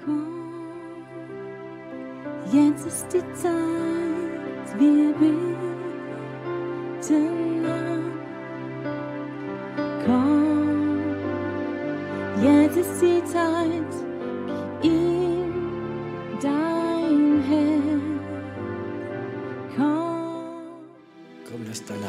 Komm, jetzt ist die Zeit, wir beten an. Komm, jetzt ist die Zeit, gib ihm dein Herz. Komm, lass deine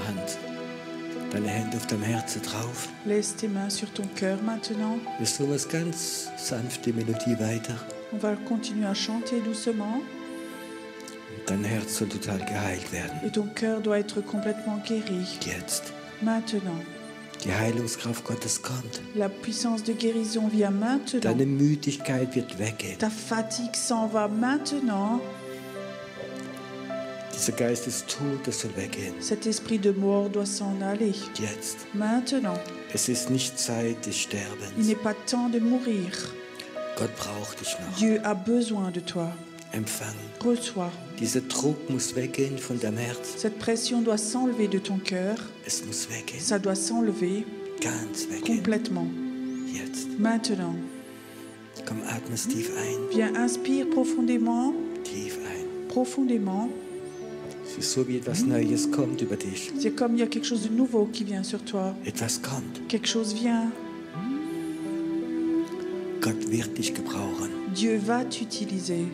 Hände auf deinem Herzen drauf. Laisse tes mains sur ton cœur maintenant. Wir singen es ganz sanft die Melodie weiter. On va continuer à chanter doucement. Und dein Herz soll total geheilt werden. Et ton cœur doit être complètement guéri. Jetzt. Maintenant. Die Heilungskraft Gottes kommt. La puissance de guérison vient maintenant. Deine Müdigkeit wird weggehen. Ta fatigue s'en va maintenant. Dieser Geist des Todes soll weggehen. Cet esprit de mort doit s'en aller. Jetzt. Maintenant. Es ist nicht Zeit des Il Sterbens. n'est pas temps de mourir. Gott braucht dich noch. Dieu a besoin de toi. Empfang. Reçois. Dieser Druck muss weggehen von deinem Herz. Cette pression doit s'enlever de ton cœur. Es muss weggehen. Ça doit s'enlever Ganz weggehen. complètement. Jetzt. Maintenant. Komm, atme es tief ein. Viens, inspire profondément. Tief ein. Profondément. Es ist so, wie etwas Neues kommt über dich. C'est comme il y a quelque chose de nouveau qui vient sur toi. Etwas kommt. Quelque chose vient. Gott wird dich gebrauchen. Dieu va t'utiliser.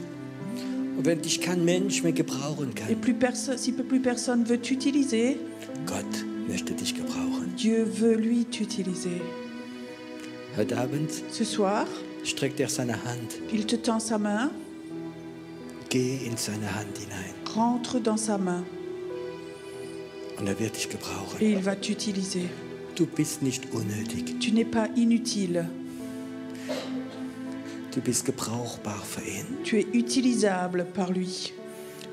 Und wenn dich kein Mensch mehr gebrauchen Et kann, si plus personne veut t'utiliser, Gott möchte dich gebrauchen. Dieu veut lui t'utiliser. Heute Abend Ce soir, streckt er seine Hand. il te tend sa main. Geh in seine Hand hinein. Rentre dans sa main Und er wird dich gebrauchen. et il va t'utiliser. Du bist nicht unnötig. Tu n'es pas inutile. Du bist gebrauchbar für ihn, Tu es utilisable par lui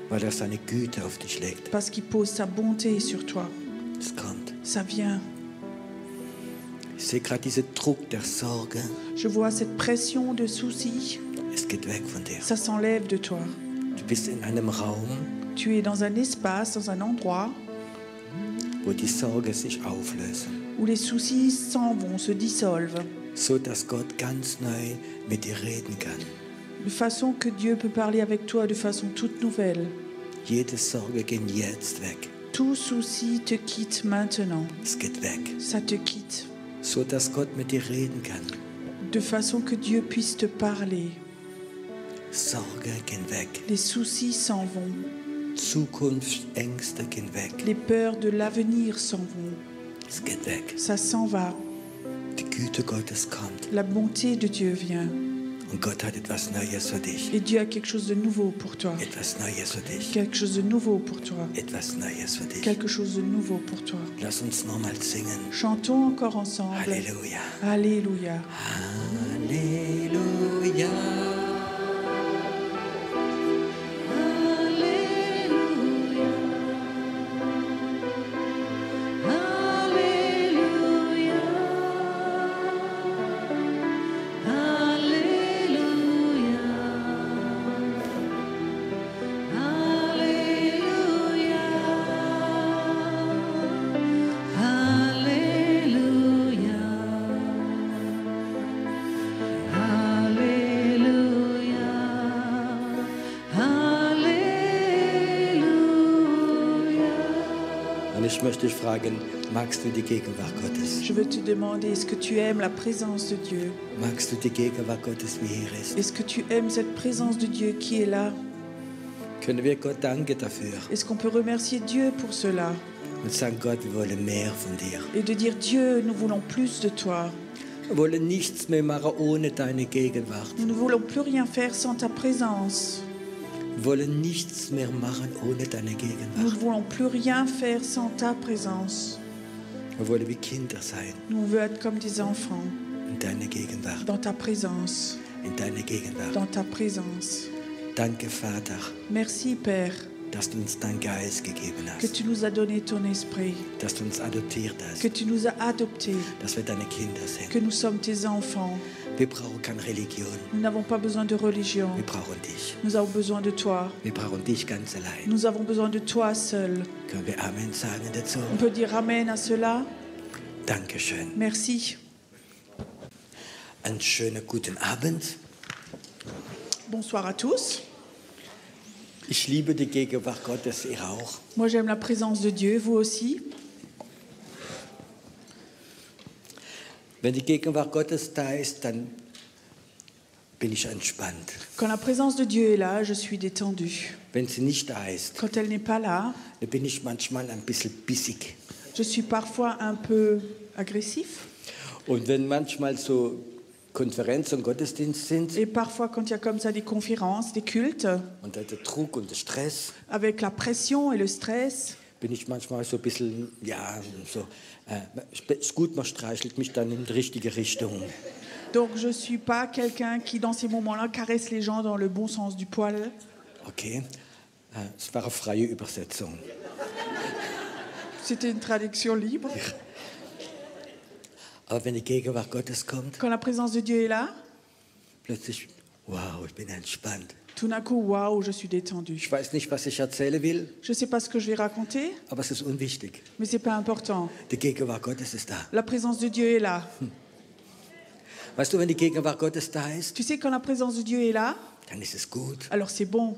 weil er seine Güte auf dich legt. parce qu'il pose sa bonté sur toi. Es kommt. Ça vient. Ich sehe gerade diesen Druck der Sorge. Je vois cette pression de soucis. Es geht weg von dir. Ça s'enlève de toi. Du bist in einem Raum, Tu es dans un espace, dans un endroit wo die Sorge sich auflösen. où les soucis s'en vont, se dissolvent. So dass Gott ganz neu mit dir reden kann. De façon que Dieu peut parler avec toi de façon toute nouvelle. Jede Sorge geht jetzt weg. Tout souci te quitte maintenant. Es geht weg. Ça te quitte. So dass Gott mit dir reden kann. De façon que Dieu puisse te parler. Sorge gehen weg. Les soucis s'en vont. Zukunftsängste gehen weg. Les peurs de l'avenir s'en vont. Es geht weg. Ça s'en va. Die Güte Gottes kommt. La bonté de Dieu vient. Und Gott hat etwas Neues für dich. Et Dieu a quelque chose de nouveau pour toi. Etwas Neues für dich. Quelque chose de nouveau pour toi. Etwas Neues für dich. Quelque chose de nouveau pour toi. Lass uns nochmal singen. Chantons encore ensemble. Halleluja. Alléluia. Halleluja. Und ich möchte dich fragen, magst du die Gegenwart Gottes? Je veux te demander, est-ce que tu aimes la présence de Dieu? Magst du die Gegenwart Gottes, wie hier ist? Est-ce que tu aimes cette présence de Dieu qui est là? Können wir Gott danken dafür Est-ce qu'on peut remercier Dieu pour cela? und sagen, Gott, wir wollen mehr von dir. Et de dire, Dieu, nous voulons plus de toi. Wir wollen nichts mehr machen ohne deine Gegenwart. Nous ne voulons plus rien faire sans ta présence. Wir wollen nichts mehr machen ohne deine Nous Gegenwart. ne voulons plus rien faire sans ta présence. Wir wollen wie Kinder sein Nous voulons être comme des enfants in deiner Gegenwart. dans ta présence. In deiner Gegenwart. Dans ta présence. Danke, Vater, Merci, Père, dass du uns deinen Geist gegeben que hast. tu nous as donné ton esprit, Dass du uns adoptiert hast. que tu nous as adoptés, Dass wir deine Kinder que sind. nous sommes tes enfants. Wir brauchen keine Religion. Nous n'avons pas besoin de religion. Wir brauchen dich. Nous avons besoin de toi. Wir brauchen dich ganz allein. Nous avons besoin de toi seul. Können wir Amen sagen dazu? On peut dire Amen à cela. Dankeschön. Merci. Einen schönen guten Abend. Bonsoir à tous. Ich liebe die Gegenwart Gottes, ihr auch. Moi, j'aime la présence de Dieu, vous aussi. Wenn die Gegenwart Gottes da ist, dann bin ich entspannt. Quand la présence de Dieu est là, je suis détendue. Wenn sie nicht da ist, Quand elle n'est pas là, dann bin ich manchmal ein bisschen bissig. je suis parfois un peu agressif. Und wenn manchmal so Konferenzen und Gottesdienst sind Et parfois, quand il y a comme ça des conférences, des cultes, und der Druck und der Stress, avec la pression et le stress, bin ich manchmal so ein bisschen, ja, so, ist gut, man streichelt mich dann in die richtige Richtung. donc je ne suis pas quelqu'un qui, dans ces moments-là, caresse les gens dans le bon sens du poil. Okay, es war eine freie Übersetzung. C'était une traduction libre. Aber wenn die Gegenwart Gottes kommt, Quand la présence de Dieu est là, plötzlich, wow, ich bin entspannt. tout d'un coup, waouh, je suis détendue. Ich weiß nicht, was ich erzählen will, Je ne sais pas ce que je vais raconter, aber es ist unwichtig. mais ce n'est pas important. Die Gegenwart Gottes ist da. La présence de Dieu est là. Weißt du, wenn die Gegenwart Gottes da ist, Tu sais, quand la présence de Dieu est là, dann ist es gut. alors c'est bon.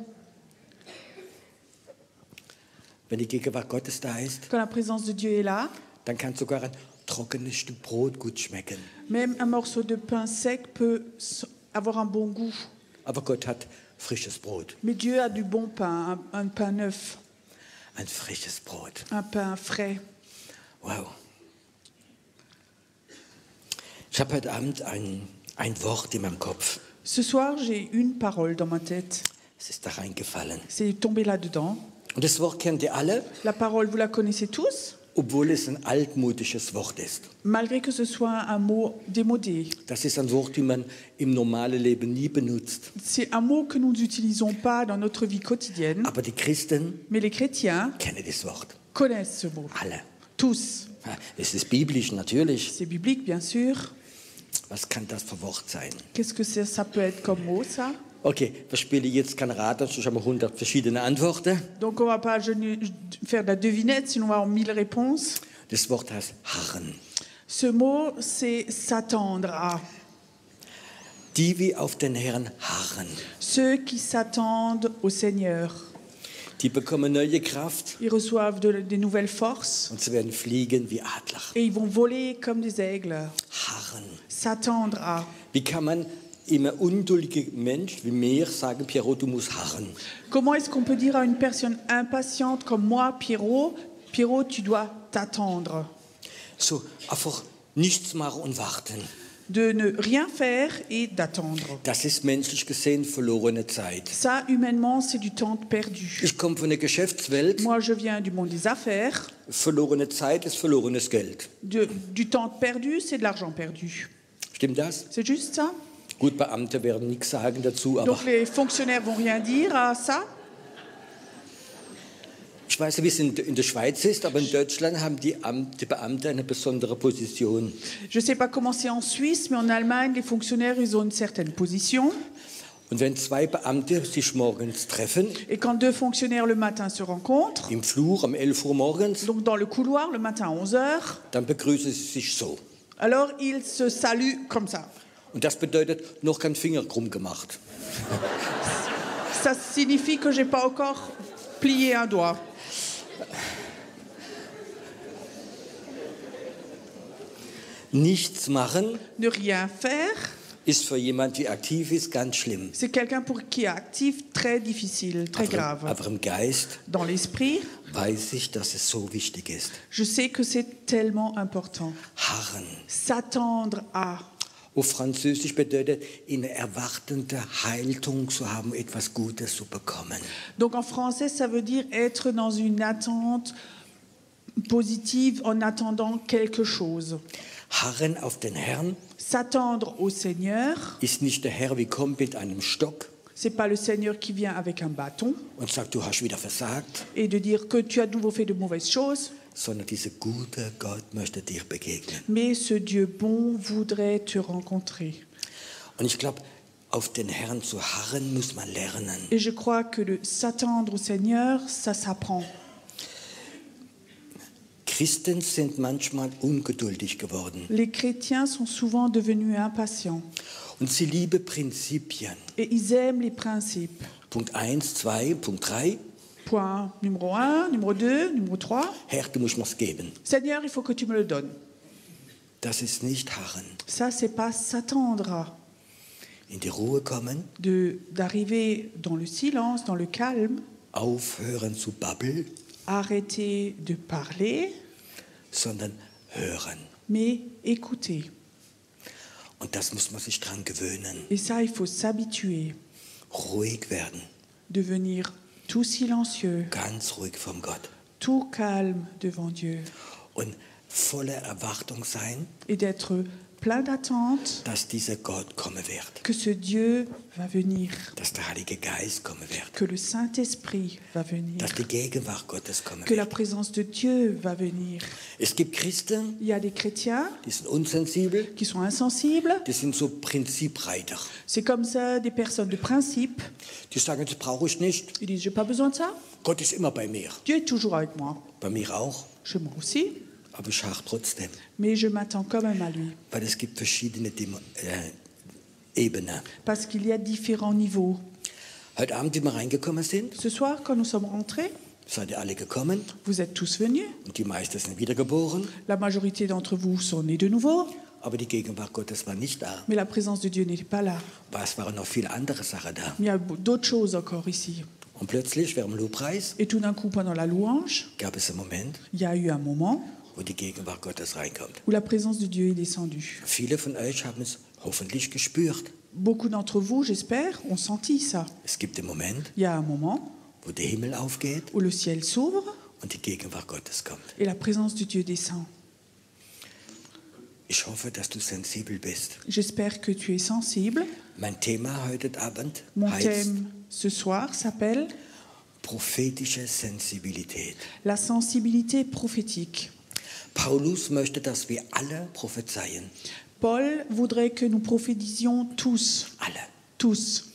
Wenn die Gegenwart Gottes da ist, Quand la présence de Dieu est là, dann kann sogar ein trockenes Stück Brot gut schmecken. même un morceau de pain sec peut avoir un bon goût. Aber Gott hat frisches Brot, Mais Dieu a du bon pain, un pain neuf, ein frisches Brot. un pain frais. Wow. Ich habe heute Abend ein Wort in meinem Kopf. Ce soir, j'ai une parole dans ma tête. Es ist da reingefallen. C'est tombé là-dedans. Und das Wort kennt ihr alle, La parole, vous la connaissez tous, obwohl es ein altmodisches Wort ist. malgré que ce soit un mot démodé. Das ist ein Wort, das man im normalen Leben nie benutzt. C'est un mot que nous n'utilisons pas dans notre vie quotidienne, Aber die Christen mais les chrétiens kennen das Wort. connaissent ce mot. Alle. Tous. Es ist biblisch, natürlich. C'est biblique, bien sûr. Was kann das für Wort sein? Qu'est-ce que ça peut être comme mot, ça? Okay, wir spielen jetzt kein Rat, sonst haben wir 100 verschiedene Antworten. Donc on va pas faire de la devinette, sinon on va avoir 1000 réponses. Das Wort heißt harren. Ce mot, c'est s'attendre à. Die wie auf den Herrn harren, Ceux qui s'attendent au Seigneur. die bekommen neue Kraft Ils reçoivent des nouvelles forces und sie werden fliegen wie Adler. et ils vont voler comme des aigles. Harren. S'attendre à. Wie kann man immer unduldiger Mensch wie mir sagen, Pierrot, du musst harren? Comment est-ce qu'on peut dire à une personne impatiente comme moi, Pierrot, tu dois t'attendre? So einfach nichts machen und warten. De ne rien faire et d'attendre. Das ist menschlich gesehen verlorene Zeit. Ça, humainement, c'est du temps perdu. Ich komme von der Geschäftswelt. Moi, je viens du monde des affaires. Verlorene Zeit ist verlorenes Geld. Du temps perdu, c'est de l'argent perdu. Stimmt das? C'est juste ça? Gut, Beamte werden nichts sagen dazu, aber Donc les fonctionnaires vont rien dire à ça? ich weiß nicht, wie es in der Schweiz ist, aber in Deutschland haben die Beamte eine besondere Position. Je ne sais pas comment c'est en Suisse, mais en Allemagne, les fonctionnaires, ils ont une certaine position. Und wenn zwei Beamte sich morgens treffen, Et quand deux fonctionnaires le matin se rencontrent, im Flur um 11 Uhr morgens, donc dans le couloir le matin à 11h, dann begrüßen sie sich so. alors ils se saluent comme ça. Und das bedeutet, noch kein Finger krumm gemacht. Ça signifie que j'ai pas encore plié un doigt. Nichts machen Ne rien faire, ist für jemand, der aktiv ist, ganz schlimm. c'est quelqu'un pour qui est actif très difficile, très grave. Aber im Geist Dans l'esprit, weiß ich, dass es so wichtig ist. je sais que c'est tellement important. Harren. S'attendre à. Auf Französisch bedeutet, in erwartender Haltung zu haben, etwas Gutes zu bekommen. Donc en français, ça veut dire être dans une attente positive en attendant quelque chose. Harren auf den Herrn S'attendre au Seigneur, ist nicht der Herr, wie kommt mit einem Stock c'est pas le Seigneur qui vient avec un bâton und sagt, du hast wieder versagt, et de dire que tu as de nouveau fait de mauvaises choses, sondern dieser gute Gott möchte dir begegnen. mais ce Dieu bon voudrait te rencontrer. Und ich glaube, auf den Herrn zu harren, muss man lernen. Et je crois que le s'attendre au Seigneur, ça s'apprend. Christen sind manchmal ungeduldig geworden Les chrétiens sont souvent devenus impatients und sie lieben Prinzipien. et ils aiment les principes. Punkt 1, 2, Punkt 3. Point numéro 1, numéro 2, numéro 3. Herr, du musst mir's geben. Seigneur, il faut que tu me le donnes. Das ist nicht harren. Ça, c'est pas s'attendre In die Ruhe kommen, d'arriver dans le silence, dans le calme, aufhören zu babbeln, arrêter de parler, sondern hören. mais écouter. Und das muss man sich dran gewöhnen. Et ça, il faut s'habituer, Ruhig werden, devenir tout silencieux, ganz ruhig vom Gott. tout calme devant Dieu Und voller Erwartung sein, et d'être plein d'attente dass dieser Gott kommen wird, que ce Dieu va venir, dass der Heilige Geist kommen wird, que le Saint-Esprit va venir, dass die Gegenwart Gottes kommen que la wird. présence de Dieu va venir. Es gibt Christen, Il y a des chrétiens die sind unsensibel, qui sont insensibles. die sind so Prinzipreiter. C'est comme ça des personnes de principe. Die sagen, das brauche ich nicht. Ils disent, j'ai pas besoin de ça. Gott ist immer bei mir. Dieu est toujours avec moi. Bei mir auch, Chez moi aussi. aber ich harre trotzdem. Mais je m'attends quand même à lui. Weil es gibt verschiedene Ebenen. Parce qu'il y a différents niveaux. Heute Abend, wie wir reingekommen sind, Ce soir, quand nous sommes rentrés, seid ihr alle gekommen vous êtes tous venus. und die meisten sind wiedergeboren, La majorité d'entre vous sont nés de nouveau. aber die Gegenwart Gottes war nicht da. Mais la présence de Dieu n'était pas là. Aber es waren noch viele andere Sachen da. Il y a d'autres choses encore ici. Und plötzlich, während dem Lobpreis, Et tout d'un coup, pendant la louange, gab es einen Moment, il y a eu un moment wo die Gegenwart Gottes reinkommt. où la présence de Dieu est descendue. Viele von euch haben es hoffentlich gespürt. Beaucoup d'entre vous, j'espère, ont senti ça. Es gibt den Moment, Il y a un moment wo der Himmel aufgeht où le ciel s'ouvre und die Gegenwart Gottes kommt. et la présence de Dieu descend. Ich hoffe, dass du sensibel bist. J'espère que tu es sensible. Mein Thema heute Abend Mon heißt thème ce soir s'appelle prophetische Sensibilität. la sensibilité prophétique. Paulus möchte, dass wir alle prophezeien. Paul voudrait que nous prophétisions tous, Alle. tous.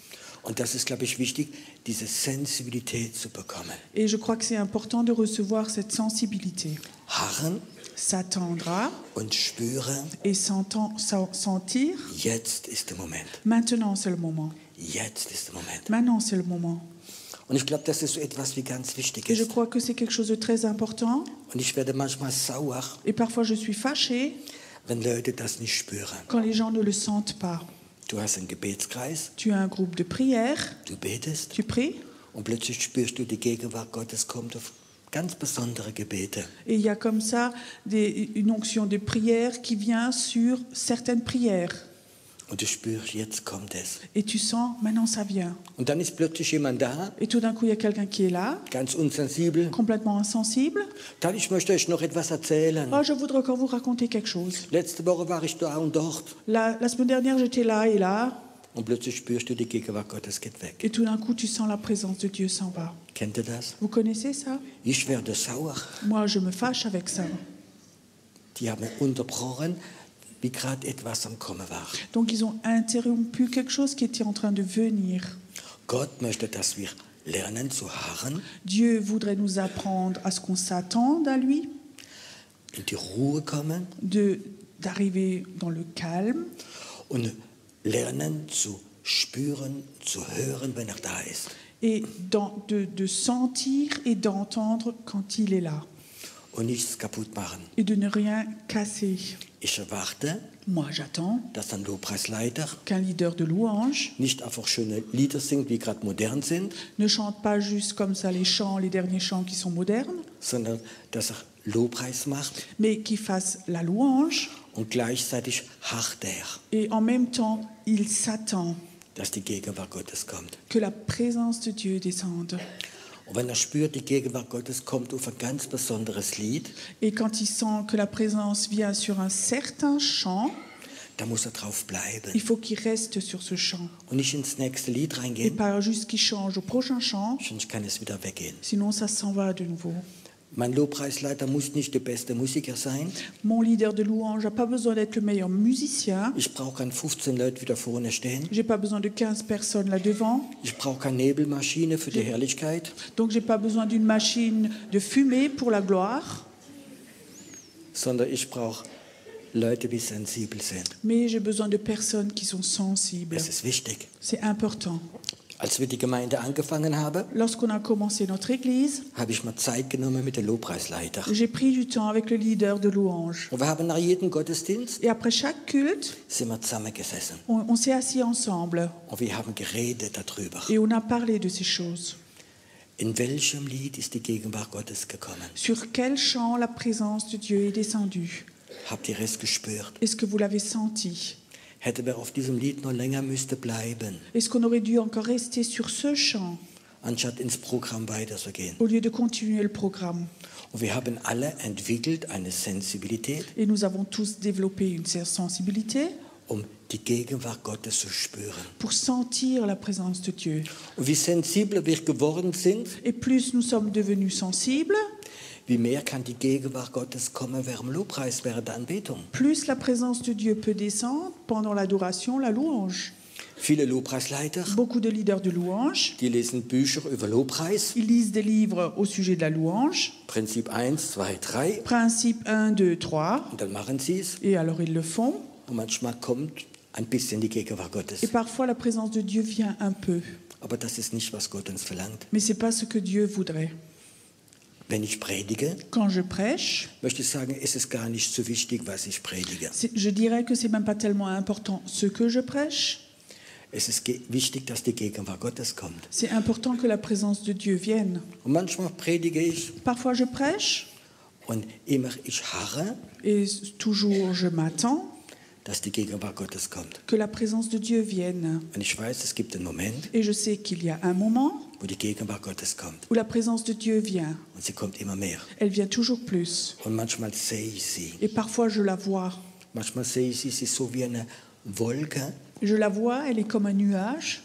Und das ist, glaube ich, wichtig, diese Sensibilität zu bekommen. Et je crois que c'est important de recevoir cette sensibilité. Harren S'attendra und spüren, et sentir. jetzt ist der Moment. Maintenant, c'est le moment. Jetzt ist der Moment. Maintenant, c'est le moment. Und ich glaube, das ist so etwas, wie ganz wichtig Et je ist. crois que c'est quelque chose de très important. Und ich werde manchmal sauer, Et parfois, je suis fâchée wenn Leute das nicht spüren. quand les gens ne le sentent pas. Du hast einen Gebetskreis, Tu as un groupe de prière, du betest tu pries, und plötzlich spürst du, die Gegenwart Gottes kommt auf ganz besondere Gebete. et il y a comme ça une onction de prière qui vient sur certaines prières. Und du spürst, jetzt kommt es. Et tu sens, maintenant ça vient. Und dann ist plötzlich jemand da, Et tout d'un coup, il y a quelqu'un qui est là, ganz unsensibel. complètement insensible. Dann, ich möchte euch noch etwas erzählen. Oh, je voudrais encore vous raconter quelque chose. Letzte Woche war ich da und dort. La semaine dernière, j'étais là et là. Und plötzlich spürst du, die Gegenwart Gottes geht weg. Et tout d'un coup, tu sens la présence de Dieu s'en va. Kennt ihr das? Vous connaissez ça? Ich werde sauer. Moi, je me fâche avec ça. Die haben unterbrochen, wie gerade etwas am Kommen war. Donc, ils ont interrompu quelque chose qui était en train de venir. Gott möchte, dass wir lernen zu harren, Dieu voudrait nous apprendre à ce qu'on s'attende à lui, in die Ruhe kommen d'arriver dans le calme und lernen zu spüren, zu hören, wenn er da ist. et de sentir et d'entendre quand il est là Und nichts kaputt machen. et de ne rien casser. Ich erwarte, Moi, j'attends dass ein Lobpreisleiter qu'un leader de louange nicht einfach schöne Lieder singt, wie gerade modern sind, ne chante pas juste comme ça les chants, les derniers chants qui sont modernes, sondern dass er Lobpreis macht mais qui fasse la louange und gleichzeitig harrt er, et en même temps, il s'attend dass die Gegenwart Gottes kommt. que la présence de Dieu descende. Und wenn er spürt, die Gegenwart Gottes kommt auf ein ganz besonderes Lied, Et quand il sent que la présence vient sur un certain chant, dann muss er drauf il bleiben faut qu'il reste sur ce chant. und nicht ins nächste Lied Et reingehen, pas juste qu'il change au prochain chant, sonst kann es wieder weggehen. sinon ça s'en va de nouveau. Mein Lobpreisleiter muss nicht der beste Musiker sein. Mon leader de louange n'a pas besoin d'être le meilleur musicien. Ich brauche keine 15 Leute, die da vorne stehen. J'ai pas besoin de 15 personnes là devant. Ich brauche keine Nebelmaschine für die Herrlichkeit. Donc j'ai pas besoin d'une machine de fumée pour la gloire. sondern ich brauche Leute, die sensibel sind. mais j'ai besoin de personnes qui sont sensibles. Das ist wichtig. C'est important. Als wir die Gemeinde angefangen haben, Lorsqu'on a commencé notre église, habe ich mir Zeit genommen mit dem Lobpreisleiter. j'ai pris du temps avec le leader de louange. Und wir haben nach jedem Gottesdienst Et après chaque culte, sind wir zusammengesessen. on s'est assis ensemble Und wir haben geredet darüber. et on a parlé de ces choses. In welchem Lied ist die Gegenwart Gottes gekommen? Sur quel chant la présence de Dieu est descendue? Habt ihr es gespürt? Est-ce que vous l'avez senti? Hätte wir auf diesem Lied noch länger müsste bleiben, Est-ce qu'on aurait dû encore rester sur ce chant anstatt ins Programm weiterzugehen? au lieu de continuer le programme? Und wir haben alle entwickelt eine Sensibilität, Et nous avons tous développé une sensibilité um die Gegenwart Gottes zu spüren. pour sentir la présence de Dieu. Und wie sensibler wir geworden sind, Et plus nous sommes devenus sensibles, wie mehr kann die Gegenwart Gottes kommen während dem Lobpreis, während der Anbetung. plus la présence de Dieu peut descendre pendant l'adoration, la louange. Viele Lobpreisleiter, Beaucoup de leaders de louange, die lesen Bücher über Lobpreis, ils lisent des livres au sujet de la louange, Prinzip 1, 2, 3, principe 1, 2, 3, und dann machen sie es. et alors ils le font. Und manchmal kommt ein bisschen die Gegenwart Gottes. Et parfois la présence de Dieu vient un peu, Aber das ist nicht, was Gott uns verlangt. mais ce n'est pas ce que Dieu voudrait. Wenn ich predige, Quand je prêche, möchte ich sagen, es ist gar nicht so wichtig, was ich predige. je dirais que ce n'est même pas tellement important ce que je prêche. Es ist wichtig, dass die Gegenwart Gottes kommt. C'est important que la présence de Dieu vienne. Und manchmal predige ich Parfois je prêche und immer ich harre, et toujours je m'attends dass die Gegenwart Gottes kommt. que la présence de Dieu vienne. Und ich weiß, es gibt einen Moment, Et je sais qu'il y a un moment wo die Gegenwart Gottes kommt. où la présence de Dieu vient. Und sie kommt immer mehr. Elle vient toujours plus. Und manchmal sehe ich sie. Et parfois je la vois. Manchmal sehe ich sie, sie ist so wie eine Wolke. Je la vois, elle est comme un nuage.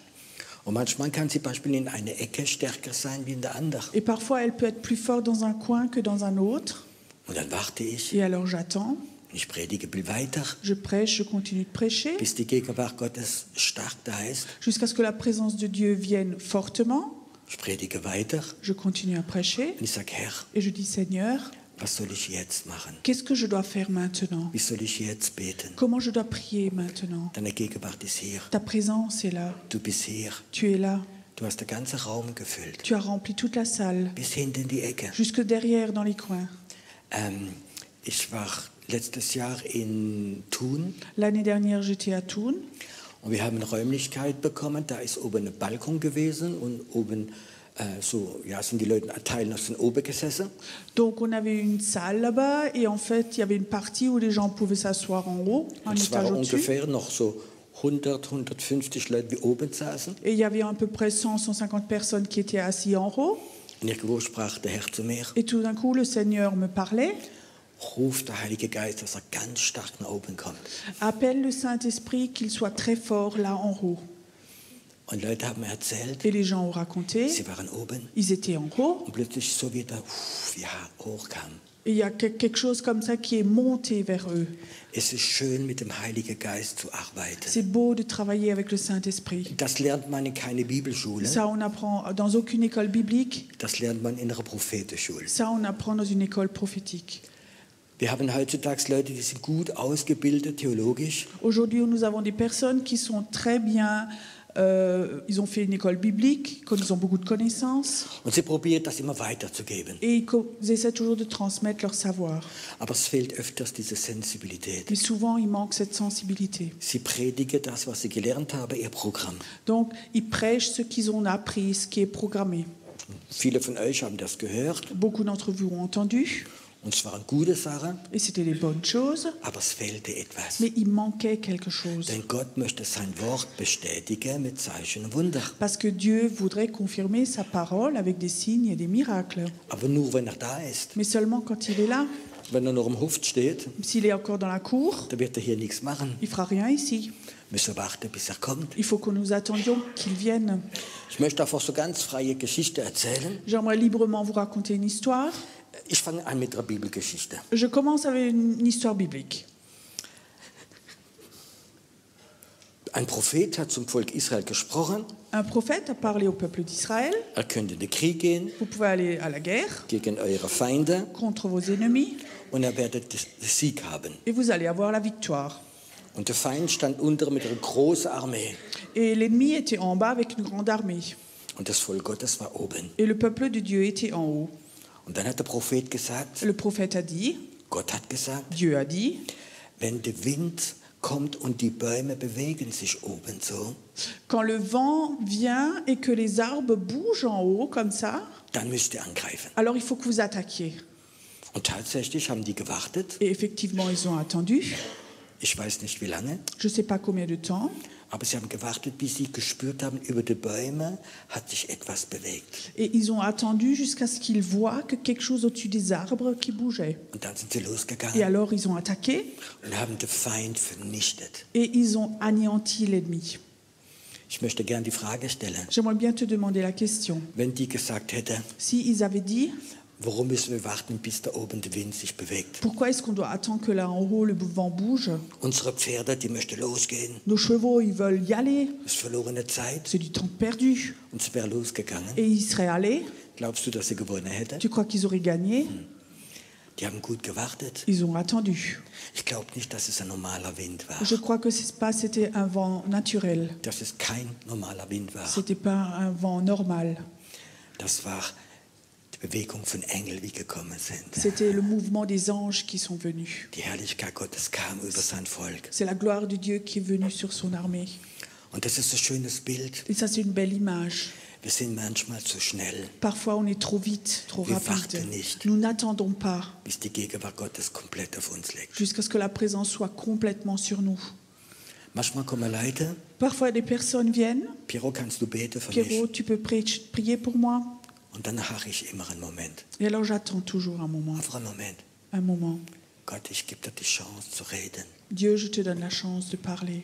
Und manchmal kann sie beispielsweise in einer Ecke stärker sein wie in der anderen. Et parfois elle peut être plus forte dans un coin que dans un autre. Und dann warte ich, Et alors j'attends, ich predige viel weiter, je prêche, je continue de prêcher bis die Gegenwart Gottes stark da ist. jusqu'à ce que la présence de Dieu vienne fortement. Ich predige weiter Je continue à prêcher und ich sage, Herr, et je dis Seigneur, was soll ich jetzt machen? qu'est-ce que je dois faire maintenant? Wie soll ich jetzt beten? Comment je dois prier maintenant? Deine Gegenwart ist hier. Ta présence est là, Du bist hier. tu es là, Du hast den ganzen Raum gefüllt. tu as rempli toute la salle, Bis hinten in die Ecke. jusque derrière dans les coins. Ich war letztes Jahr in Thun L'année dernière, j'étais à Thun und wir haben eine Räumlichkeit bekommen. Da ist oben ein Balkon gewesen und oben sind die Leute Teilen aus den oben gesessen. donc on avait une salle là-bas et en fait il y avait une partie où les gens pouvaient s'asseoir en haut, un Und es étage waren au-dessus. ungefähr noch so 100, 150 Leute, die oben saßen. Et il y avait à peu près 100, 150 personnes qui étaient assises en haut. Und irgendwo sprach der Herr zu mir, Et tout d'un coup, le Seigneur me parlait. ruf der Heilige Geist, dass er ganz stark nach oben kommt. Appelle le Saint-Esprit qu'il soit très fort là en haut. Und Leute haben mir erzählt, Et les gens ont raconté, sie waren oben ils étaient en haut. und plötzlich so wieder hochkam. Et il y a quelque chose comme ça qui est monté vers eux. Es ist schön, mit dem Heiligen Geist zu arbeiten. C'est beau de travailler avec le Saint-Esprit. Das lernt man in keine Bibelschule, Ça, on apprend dans aucune école biblique. das lernt man in einer Prophetenschule. Ça, on apprend dans une école prophétique. Wir haben heutzutage Leute, die sind gut ausgebildet theologisch, Aujourd'hui, nous avons des personnes qui sont très bien. Ils ont fait une école biblique, ils ont beaucoup de connaissances. und sie probieren das immer weiterzugeben. Et ils essaient toujours de transmettre leur savoir. Aber es fehlt öfters diese Sensibilität. Mais souvent, il manque cette sensibilité. Sie predigen das, was sie gelernt haben, ihr Programm. Donc, ils prêchent ce qu'ils ont appris, ce qui est programmé. Viele von euch haben das gehört Beaucoup d'entre vous ont entendu, und es waren gute Sachen, et c'était les bonnes choses, aber es fehlte etwas. mais il manquait quelque chose. Denn Gott möchte sein Wort bestätigen mit Zeichen und Wunder. Parce que Dieu voudrait confirmer sa parole avec des signes et des miracles. Aber nur wenn er da ist. Mais seulement quand il est là, Wenn er noch im Hof steht, s'il est encore dans la cour, dann wird er hier nichts machen. il ne fera rien ici. Wir müssen warten, bis er kommt. Il faut que nous attendions qu'il vienne. Ich möchte einfach so ganz freie Geschichte erzählen. J'aimerais librement vous raconter une histoire. Ich fange an mit einer Bibelgeschichte. Je commence avec une histoire biblique. Ein Prophet hat zum Volk Israel gesprochen. Un prophète a parlé au peuple d'Israël. Er könnte in den Krieg gehen Vous pouvez aller à la guerre gegen eure Feinde. contre vos ennemis. und er werde den Sieg haben. et vous allez avoir la victoire. Und der Feind stand unter mit einer großen Armee. Et l'ennemi était en bas avec une grande armée. Und das Volk Gottes war oben. Et le peuple de Dieu était en haut. Und dann hat der Prophet gesagt, Le prophète a dit, Gott hat gesagt, Dieu a dit, wenn der Wind kommt und die Bäume bewegen sich oben so, quand le vent vient et que les arbres bougent en haut comme ça, dann müsst ihr angreifen. alors il faut que vous attaquiez. Und tatsächlich haben die gewartet. Et effectivement, ils ont attendu. Ich weiß nicht wie lange, Je ne sais pas combien de temps. aber sie haben gewartet, bis sie gespürt haben, über die Bäume hat sich etwas bewegt. Et ils ont attendu jusqu'à ce qu'ils voient que quelque chose au-dessus des arbres qui bougeait. Und dann sind sie Et losgegangen alors, ils ont attaqué und haben den Feind vernichtet. et ils ont anéanti l'ennemi. Ich möchte gern die Frage stellen, J'aimerais bien te demander la question. wenn die gesagt hätte, Si ils avaient dit, warum müssen wir warten, bis da oben der Wind sich bewegt? pourquoi est-ce qu'on doit attendre que là en haut le vent bouge? Unsere Pferde, die möchten losgehen. Nos chevaux, ils veulent y aller. Das ist verlorene Zeit. C'est du temps perdu. Und sie wäre losgegangen. Et ils seraient allés. Glaubst du, dass sie gewonnen hätte? Tu crois qu'ils auraient gagné? Die haben gut gewartet. Ils ont attendu. Ich glaube nicht, dass es ein normaler Wind war. Je crois que c'était un vent naturel. Dass es kein normaler Wind war. C'était pas un vent normal. Das war die Bewegung von Engeln, die gekommen sind. C'était le mouvement des anges qui sont venus. Die Herrlichkeit Gottes kam über sein Volk. C'est la gloire de Dieu qui est venue sur son armée. Und das ist ein schönes Bild. Et ça, c'est une belle image. Wir sind manchmal zu schnell, Parfois, on est trop vite, trop Wir rapide. warten nicht. Nous n'attendons pas bis die Gegenwart Gottes komplett auf uns liegt. jusqu'à ce que la présence soit complètement sur nous. Manchmal kommen Leute, Parfois, des personnes viennent. Piero, kannst du beten für Pierrot, mich? tu peux prier pour moi? Und dann harre ich immer einen Moment. Et alors, j'attends toujours un moment. Einfach einen Moment. Un moment. Gott, ich gebe dir die Chance zu reden. Dieu, je te donne la chance de parler.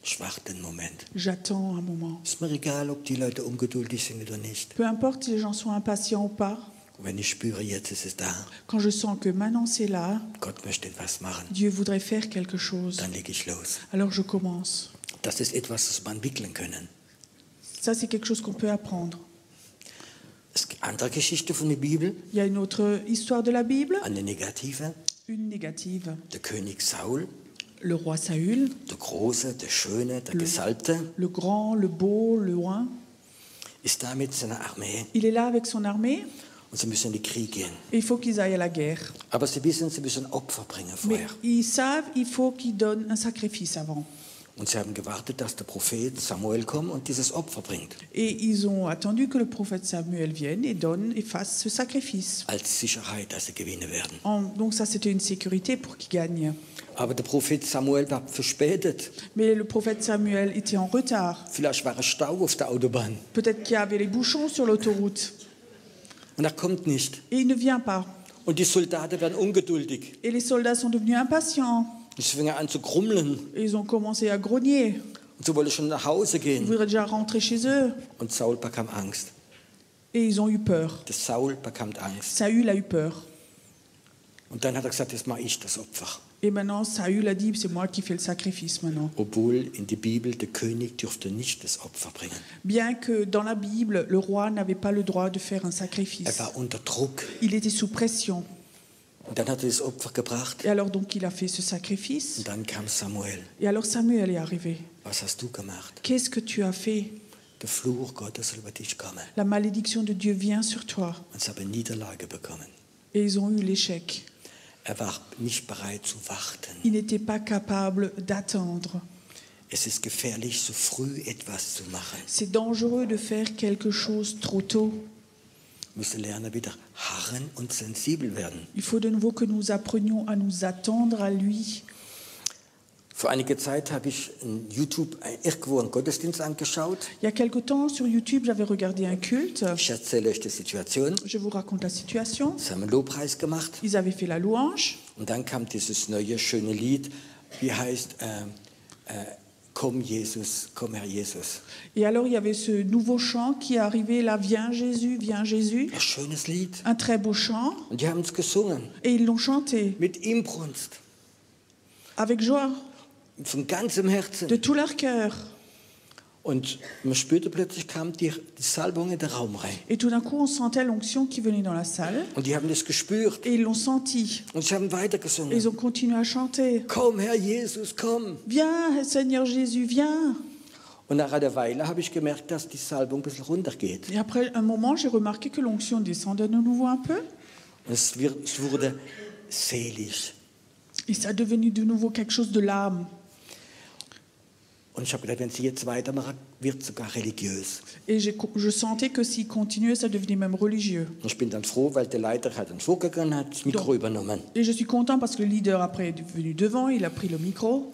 Ich warte einen Moment. J'attends un moment. Ist mir egal, ob die Leute ungeduldig sind oder nicht. Peu importe si les gens sont impatients ou pas, Und wenn ich spüre, jetzt ist es da, quand je sens que maintenant c'est là, Gott möchte etwas machen, Dieu voudrait faire quelque chose, dann lege ich los. alors je commence. Das ist etwas, das wir entwickeln können. Ça, c'est quelque chose qu'on peut apprendre. Es gibt andere Geschichte von der Bibel, Il y a une autre histoire de la Bible, eine negative. une négative. Der König Saul, Le roi Saül, der Große, der Schöne, der Gesalbte, le grand, le beau, le loin, ist da mit seiner Armee il est là avec son armée und sie müssen in den Krieg gehen. et il faut qu'ils aillent à la guerre. Aber sie wissen, sie müssen Opfer bringen Mais vorher. ils savent il faut qu'ils donnent un sacrifice avant. Und sie haben gewartet, dass der Prophet Samuel kommt und dieses Opfer bringt. Et ils ont attendu que le prophète Samuel vienne et fasse ce sacrifice. Als Sicherheit, dass sie gewinnen werden. Donc ça, c'était une sécurité pour qu'ils gagnent. Aber der Prophet Samuel war verspätet. Mais le prophète Samuel était en retard. Vielleicht war es Stau auf der Autobahn. Peut-être qu'il y avait les bouchons sur l'autoroute. Und er kommt nicht. Et il ne vient pas. Und die Soldaten werden ungeduldig. Et les soldats sont devenus impatients. Und sie fingen an zu grummeln. Et ils ont commencé à grogner. Und sie wollten schon nach Hause Ils gehen. voudraient déjà rentrer chez eux. Und Saul bekam Angst. Et ils ont eu peur. Der Saul bekam Angst. Saül a eu peur. Und dann hat er gesagt, jetzt mache ich das Opfer. Et maintenant, Saül a dit, c'est moi qui fais le sacrifice maintenant. Obwohl in der Bibel der König dürfte nicht das Opfer bringen. Bien que dans la Bible, le roi n'avait pas le droit de faire un Er sacrifice. war unter Druck. Il était sous pression. Und dann hat er das Opfer gebracht. Et alors donc, il a fait ce sacrifice. Und dann kam Samuel. Et alors Samuel est arrivé. Was hast du gemacht? Qu'est-ce que tu as fait? Der Fluch Gottes soll über dich kommen. La malédiction de Dieu vient sur toi. Und sie haben Niederlage bekommen. Et ils ont eu l'échec. Er war nicht bereit zu warten. Ils n'étaient pas capables d'attendre. Es ist gefährlich, so früh etwas zu machen. C'est dangereux de faire quelque chose trop tôt. Wir müssen lernen, wieder harren und sensibel werden. Il faut de nouveau que nous apprenions à nous attendre à lui. Vor einiger Zeit habe ich in YouTube irgendwo einen Gottesdienst angeschaut. Il y a quelque temps, sur YouTube, j'avais regardé un culte. Ich erzähle euch die Situation. Je vous raconte la situation. Sie haben einen Lobpreis gemacht. Ils avaient fait la louange. Und dann kam dieses neue, schöne Lied, wie heißt Komm Jesus, komm Herr Jesus. Et alors, il y avait ce nouveau chant qui est arrivé là, Viens Jésus, viens Jésus. Ein schönes Lied. Un très beau chant. Und die haben es gesungen. Et ils l'ont chanté Mit Inbrunst. avec joie, Von ganzem Herzen. de tout leur cœur. Und man spürte plötzlich, kam die Salbung in den Raum rein. Et tout d'un coup, on sentait l'onction qui venait dans la salle. Und die haben das gespürt. Et ils l'ont senti. Und sie haben Et weitergesungen. ils ont continué à chanter. Komm, Herr Jesus, komm. Viens, Seigneur Jésus, viens. Und nach einer Weile habe ich gemerkt, dass die Salbung ein bisschen runtergeht. Et après un moment, j'ai remarqué que l'onction descendait de nouveau un peu. Und es wurde selig. Et ça est devenu de nouveau quelque chose de l'âme. Und ich habe gedacht, wenn sie jetzt weitermachen, wird es sogar religiös. Et je sentais que s'il continuait, ça devenait même religieux. Und ich bin dann froh, weil der Leiter hat dann vorgegangen, hat das Mikro übernommen. Et je suis content parce que le leader après est venu devant, il a pris le micro.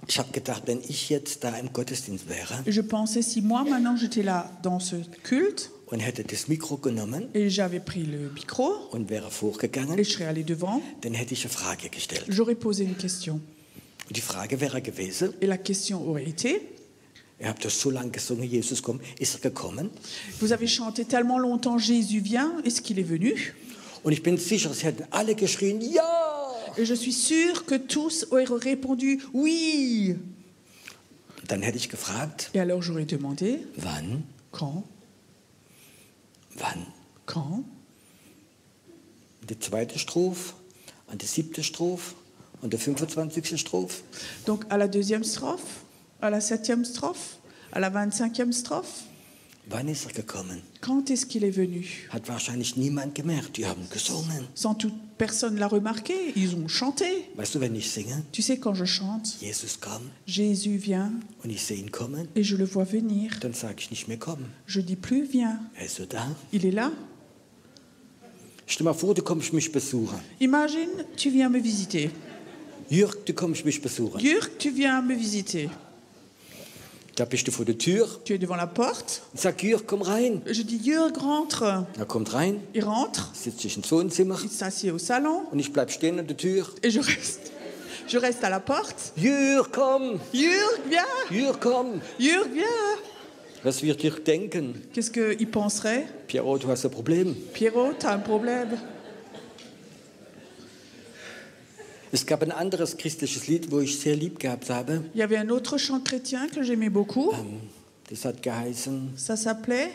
Ich habe gedacht, wenn ich jetzt da im Gottesdienst wäre Et je pensais si moi maintenant j'étais là dans ce culte und hätte das Mikro genommen et j'avais pris le micro und wäre vorgegangen, et je serais allé devant, dann hätte ich eine Frage gestellt. j'aurais posé une question. Und die Frage wäre gewesen, Et la question aurait été, ihr habt das so lange gesungen, Jesus kommt, ist er gekommen? vous avez chanté tellement longtemps Jésus vient, est-ce qu'il est venu? Und ich bin sicher, sie hätten alle geschrien, ja! Et je suis sûre que tous auraient répondu oui. Dann hätte ich gefragt, Et alors j'aurais demandé, wann? quand? Wann? Quand? Die zweite Strophe, an die 7. Strophe und der 25. Strophe. Donc à la 2e strophe, à la 7e strophe, à la 25e strophe. Wann ist er gekommen? Quand est-ce qu'il est venu? Hat wahrscheinlich niemand gemerkt, die haben gesungen. Sans toute personne l'a remarqué, ils ont chanté. Weißt du, wenn ich singe, Tu sais, quand je chante, Jesus komm, Jésus vient und ich sehe ihn kommen, et je le vois venir. dann sage ich nicht mehr komm. Je dis plus viens, Er ist so da. il est là. Stell dir mal vor, du kommst mich besuchen. Imagine, tu viens me visiter. Jürg, du kommst mich besuchen. Jürg, tu viens me visiter. Da bist du vor der Tür Tu es devant la porte. und sag, Jürg, komm rein. Je dis Jürg, rentre. Er kommt rein, Il rentre, sitzt sich ins Wohnzimmer il s'assied au salon und ich bleib stehen an der Tür. et je reste à la porte. Jürg, komm! Jürg, viens. Jürg, komm! Jürg, viens. Was wird Jürg denken? Qu'est-ce qu'il penserait? Pierrot, du hast ein Problem. Pierrot, t'as un problème. Es gab ein anderes christliches Lied, wo ich sehr lieb gehabt habe. Il y avait un autre chant chrétien que j'aimais beaucoup. Das hat geheißen, Ça s'appelait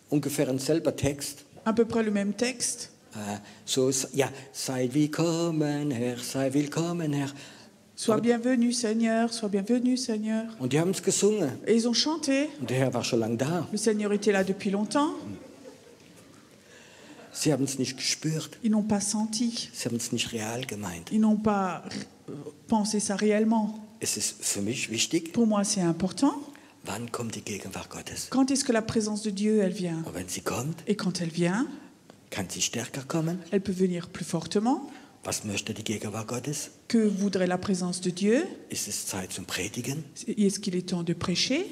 ungefähr ein selber Text. à peu près le même texte. So, ja, sei willkommen, Herr, sei willkommen, Herr. Sois bienvenu Seigneur, sois bienvenu Seigneur. Und die haben es gesungen. Et ils ont chanté. Und der Herr war schon lange da. Le Seigneur était là depuis longtemps. Sie haben es nicht gespürt. Ils n'ont pas senti. Sie haben es nicht real gemeint. Ils n'ont pas pensé ça réellement. Es ist für mich wichtig, Pour moi, c'est important. wann kommt die Gegenwart Gottes? Quand est-ce que la présence de Dieu, elle vient? Und wenn sie kommt, Et quand elle vient, kann sie stärker kommen. elle peut venir plus fortement. Was möchte die Gegenwart Gottes? Que voudrait la présence de Dieu? Ist es Zeit zum Predigen? Est-ce qu'il est temps de prêcher?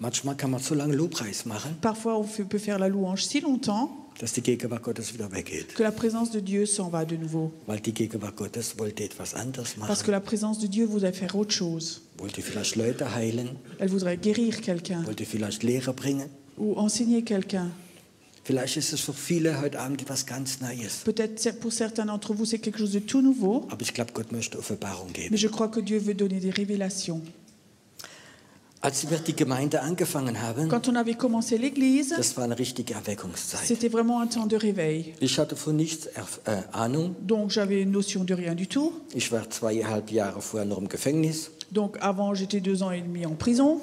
Manchmal kann man so lange Lobpreis machen, Parfois, peut faire la louange si longtemps dass die Gegenwart Gottes wieder weggeht. que la présence de Dieu s'en va de nouveau. Weil die Gegenwart Gottes wollte etwas anderes Parce machen. que la présence de Dieu voudrait faire autre chose. Wollte vielleicht Leute heilen, Elle voudrait guérir quelqu'un wollte vielleicht Lehre bringen. ou enseigner quelqu'un. Vielleicht ist es für viele heute Abend etwas ganz Neues. Peut-être pour certains d'entre vous, c'est quelque chose de tout nouveau, Aber ich glaube, Gott möchte Offenbarung mais geben. je crois que Dieu veut donner des révélations. Als wir die Gemeinde angefangen haben, Quand on avait commencé l'Église, das war eine richtige Erweckungszeit. c'était vraiment un temps de réveil. Ich hatte von nichts Ahnung. Donc j'avais une notion de rien du tout. Ich war 2,5 Jahre vorher noch im Gefängnis. Donc avant, j'étais 2 ans et demi en prison.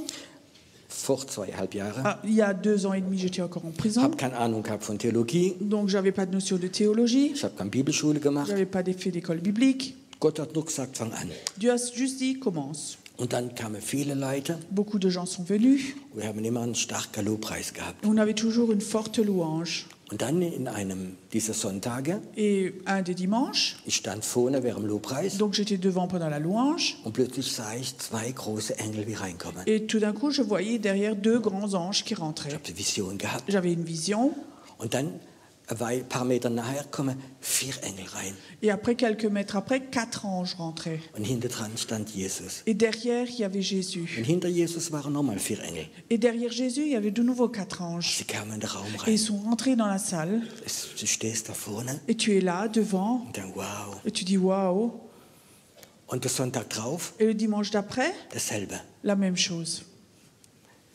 Vor 2,5 Jahren. Ah, il y a 2 ans et demi, j'étais encore en prison. Habe keine Ahnung gehabt von Theologie. Donc j'avais pas de notion de théologie. Ich habe keine Bibelschule gemacht. J'avais pas fait d'école biblique. Gott hat nur gesagt, fang an. Dieu a juste dit, commence. Und dann kamen viele Leute. Beaucoup de gens sont venus. Wir haben immer einen starken Lobpreis gehabt. On avait toujours une forte louange. Und dann in einem dieser Sonntage, Et un des dimanches, ich stand vorne während dem Lobpreis donc j'étais devant pendant la louange. und plötzlich sah ich 2 große Engel wie reinkommen. Et tout d'un coup, je voyais derrière 2 grands anges qui Ich rentraient. habe die Vision gehabt. J'avais une vision. Und dann ein paar Meter nachher kommen 4 Engel rein. Et après, quelques mètres après, 4 anges rentraient. Und hinter dran stand Jesus. Et derrière, il y avait Jésus. Und hinter Jesus waren nochmal 4 Engel. Et derrière Jésus, il y avait de nouveau 4 anges. Sie kamen in den Raum Et ils rein. sont rentrés dans la salle. Du stehst da vorne Et tu es là, devant. und denkst, wow. Et tu dis, waouh. Und der Sonntag drauf, Et le dimanche d'après, dasselbe. la même chose.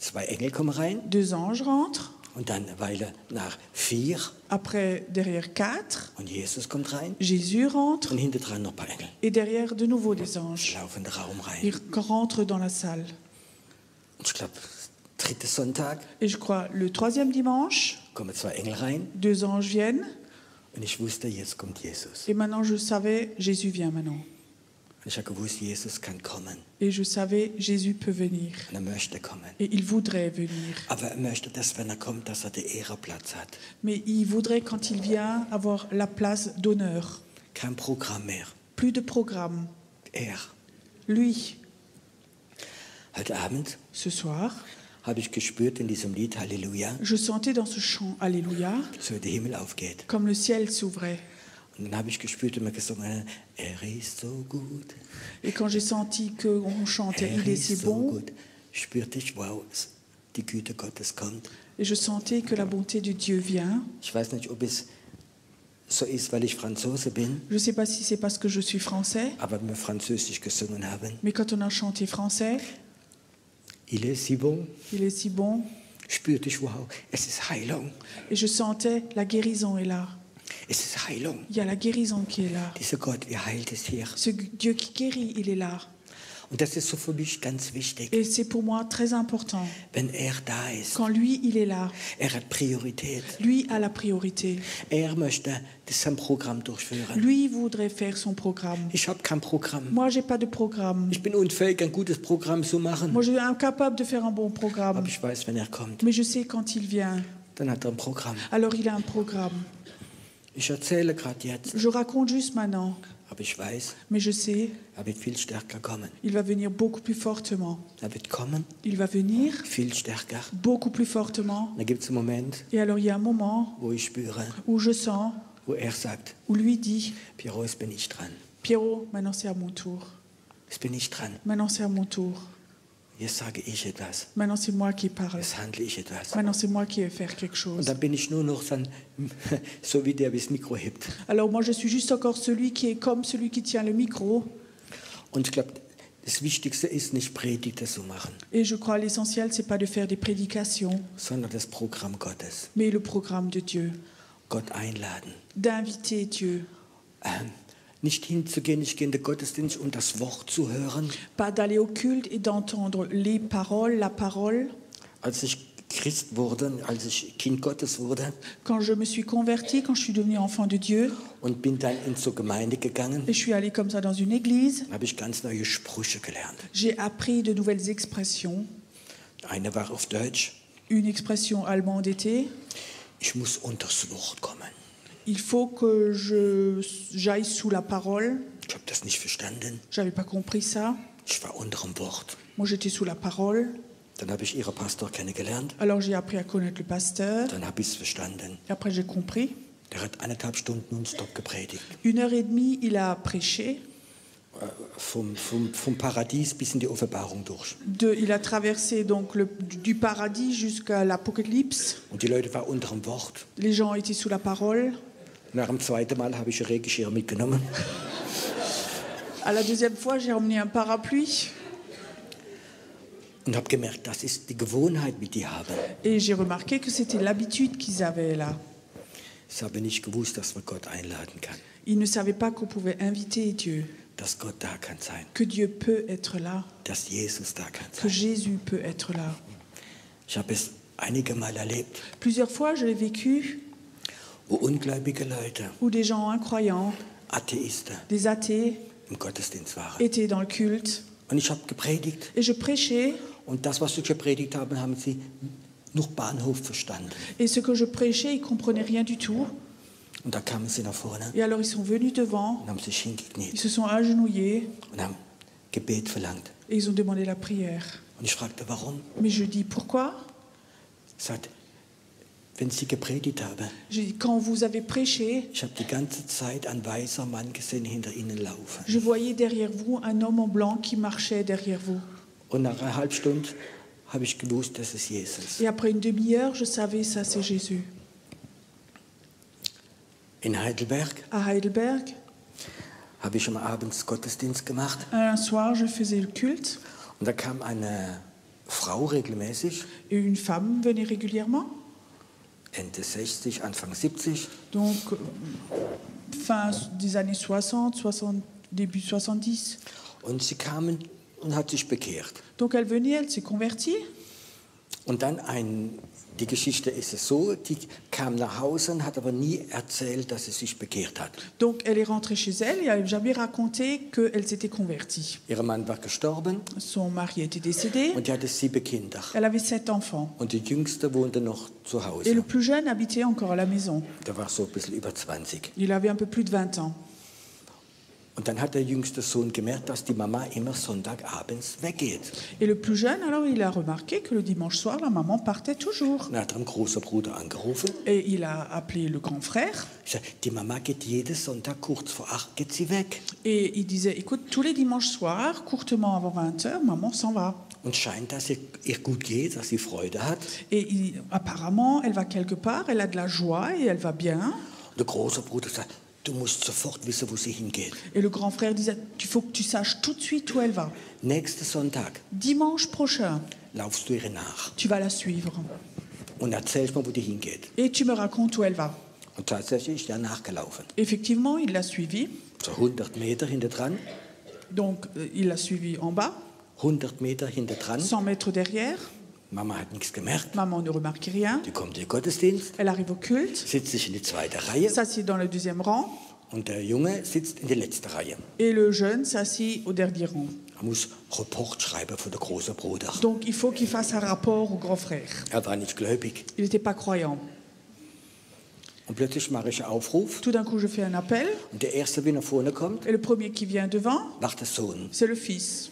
2 Engel kommen rein 2 anges rentrent. und dann eine Weile nach 4 Après, derrière 4, und Jesus kommt rein Jésus rentre. und hinter dran noch ein paar Engel. Et derrière, de nouveau des anges. Laufen in den Raum rein. Ils rentrent dans la salle. Und ich glaube, 3. Sonntag Et je crois, le 3e dimanche, kommen 2 Engel rein 2 anges viennent. und ich wusste, jetzt kommt Jesus. Et maintenant, je savais, Jésus vient maintenant. Und ich habe gewusst, Jesus kann kommen Et je savais, Jésus peut venir. und er möchte kommen. Et il voudrait venir. Aber er möchte, dass wenn er kommt, dass er den Ehreplatz hat. Mais il voudrait, quand il vient, avoir la place d'honneur. Kein Programm mehr. Plus de programme. Er. Lui, Heute Abend ce soir, habe ich gespürt in diesem Lied Halleluja, je sentais dans ce chant Alléluia, so der Himmel aufgeht. comme le ciel s'ouvrait. Und dann habe ich gespürt, immer gesungen, er ist so gut. Et quand j'ai senti qu'on chantait Er Il est si ist so bon, gut. Spürte ich, wow, die Güte Gottes kommt. et je sentais que la bonté de Dieu vient. Ich weiß nicht, ob es so ist, weil ich Franzose bin, Je ne sais pas si c'est parce que je suis français, aber wenn wir Französisch gesungen haben, mais quand on a chanté français, il est si bon, Il est si bon, spürte ich, wow, es ist Heilung. et je sentais la guérison est là. Es ist Heilung. Il y a la guérison qui est là. Dieser Gott, er heilt es hier. Ce Dieu qui guérit, il est là. Und das ist so für mich ganz wichtig. Et c'est pour moi très important. Wenn er da ist, Quand lui, il est là, er hat Priorität. lui a la priorité. Er möchte sein Programm durchführen. Lui voudrait faire son programme. Ich habe kein Programm. Moi, j'ai pas de programme. Ich bin unfähig, ein gutes Programm zu machen. Moi, je suis incapable de faire un bon programme. Aber ich weiß, wenn er kommt, Mais je sais quand il vient, dann hat er ein Programm. alors il a un programme. Ich erzähle gerade jetzt, Je raconte juste maintenant, aber ich weiß, mais je sais, er wird viel stärker kommen. il va venir beaucoup plus fortement. Er wird kommen, Il va venir viel stärker. beaucoup plus fortement. Und da gibt es einen Moment, Et alors, il y a un moment wo ich spüre, où je sens, wo er sagt, où lui dit, Pierrot, jetzt bin ich dran. Pierrot, maintenant c'est à mon tour. Jetzt bin ich dran. Maintenant c'est à mon tour. Jetzt sage ich etwas. Maintenant c'est moi qui parle. Jetzt handle ich etwas. Maintenant c'est moi qui vais faire quelque Und chose. dann bin ich nur noch so wie der, wie das Mikro hebt. Alors moi je suis juste encore celui qui est comme celui qui tient le micro. Und ich glaube, das Wichtigste ist nicht Predigten zu machen, Et je crois l'essentiel c'est pas de faire des prédications, sondern das Programm Gottes. mais le programme de Dieu. Gott einladen. D'inviter Dieu. Nicht hinzugehen, ich gehe in den Gottesdienst, um das Wort zu hören. Pas d'aller au culte et d'entendre les paroles, la parole. Als ich Christ wurde, als ich Kind Gottes wurde Quand je me suis convertie, quand je suis devenue enfant de Dieu, und bin dann in zur Gemeinde gegangen, et je suis allée comme ça dans une église, habe ich ganz neue Sprüche gelernt. j'ai appris de nouvelles expressions. Eine war auf Deutsch, Une expression allemande était ich muss unters Wort kommen. il faut que j'aille sous la parole. Ich habe das nicht verstanden. J'avais pas compris ça. Ich war unter dem Wort. Moi, j'étais sous la parole. Dann habe ich ihren Pastor kennengelernt. Alors, j'ai appris à connaître le pasteur. Dann habe ich es verstanden. Et après, j'ai compris. Der hat 1,5 Stunden nonstop gepredigt. 1h30, il a prêché. Vom Paradies bis in die Offenbarung durch. Il a traversé donc du paradis jusqu'à l'Apocalypse. Und die Leute waren unter dem Wort. Les gens étaient sous la parole. Nach dem zweiten Mal habe ich ein Regenschirm mitgenommen. À la deuxième fois, j'ai emmené un parapluie. Und habe gemerkt, das ist die Gewohnheit, die die haben. Et j'ai remarqué que c'était l'habitude qu'ils avaient là. Ich habe nicht gewusst, dass man Gott einladen kann. Ils ne savaient pas qu'on pouvait inviter Dieu. Dass Gott da kann sein. Que Dieu peut être là. Dass Jesus da kann Que sein. Jésus peut être là. Ich habe es einige Mal erlebt, Plusieurs fois, je l'ai vécu, wo ungläubige Leute, où des gens incroyants, Atheisten des athées, im Gottesdienst waren. étaient dans le culte. Und ich habe gepredigt. Et je prêchais. Und das, was ich gepredigt habe, haben sie noch Bahnhof verstanden. Et ce que je prêchais, ils ne comprenaient rien du tout. Und da kamen sie nach vorne Et alors, ils sont venus devant, und haben sich ils hingekniet se sont agenouillés und haben Gebet verlangt. et ils ont demandé la prière. Und ich fragte, warum? Mais je dis, pourquoi? Sagt, wenn sie gepredigt haben, J'ai dit, quand vous avez prêché, ich habe die ganze Zeit einen weißen Mann gesehen hinter ihnen laufen. je voyais derrière vous un homme en blanc qui marchait derrière vous. Und nach einer halben Stunde habe ich gewusst, das ist Jesus. Et après une demi-heure, je savais, ça c'est Jésus. In Heidelberg À Heidelberg, habe ich immer abends Gottesdienst gemacht. Un soir, je faisais le culte Und da kam eine Frau regelmäßig, et une femme venait régulièrement. Ende 60, Anfang 70. Donc, fin des années 60, début 70. Und sie kam und hat sich bekehrt. Donc, elle venait, elle s'est convertie. Und dann die Geschichte ist es so, die kam nach Hause und hat aber nie erzählt, dass sie sich bekehrt hat. Donc, elle est rentrée chez elle et elle n'a jamais raconté qu'elle s'était convertie. Ihr Mann war gestorben Son mari était décédé. und die hatte 7 Kinder. Elle avait 7 enfants. Und die Jüngste wohnte noch zu Et le Hause. plus jeune habitait encore à la maison. Der war so ein bisschen über 20. Il avait un peu plus de 20 ans. Und dann hat der jüngste Sohn gemerkt, dass die Mama immer Sonntagabends weggeht. Et le plus jeune, alors, il a remarqué que le dimanche soir, la maman partait toujours. Dann hat er einen großen Bruder angerufen. Et il a appelé le grand frère. Ich sag, die Mama geht jeden Sonntag kurz vor 8 geht sie weg. Et il disait, écoute, tous les dimanches soirs, courtement avant 20h, maman s'en va. Und scheint, dass es ihr gut geht, dass sie Freude hat. Et apparemment, elle va quelque part, elle a de la joie et elle va bien. Und der große Bruder sagt, du musst sofort wissen, wo sie hingeht. Et le grand frère disait, il faut que tu saches tout de suite où elle va. Nächsten Sonntag Dimanche prochain, laufst du ihr nach tu vas la suivre. und erzählst mir, wo die hingeht. Et tu me racontes où elle va. Und tatsächlich ist er nachgelaufen. Effectivement, il l'a suivie. So 100 Meter hinter dran, Donc, il l'a suivie en bas, 100 Meter hinter dran. 100 mètres derrière. Mama hat nichts gemerkt. Maman ne remarque rien. Die kommt in den Gottesdienst, Elle arrive au culte, sitzt sich in die zweite Reihe s'assied dans le deuxième rang. und der Junge sitzt in die letzte Reihe. Et le jeune s'assit au dernier rang. Er muss Report schreiben von der großen Bruder. Donc, il faut qu'il fasse un rapport au grand frère. Er war nicht gläubig. Il n'était pas croyant. Und plötzlich mache ich einen Aufruf Tout d'un coup, je fais un appel. und der Erste, wie nach vorne kommt, Et le premier qui vient devant, macht der Sohn. c'est le fils.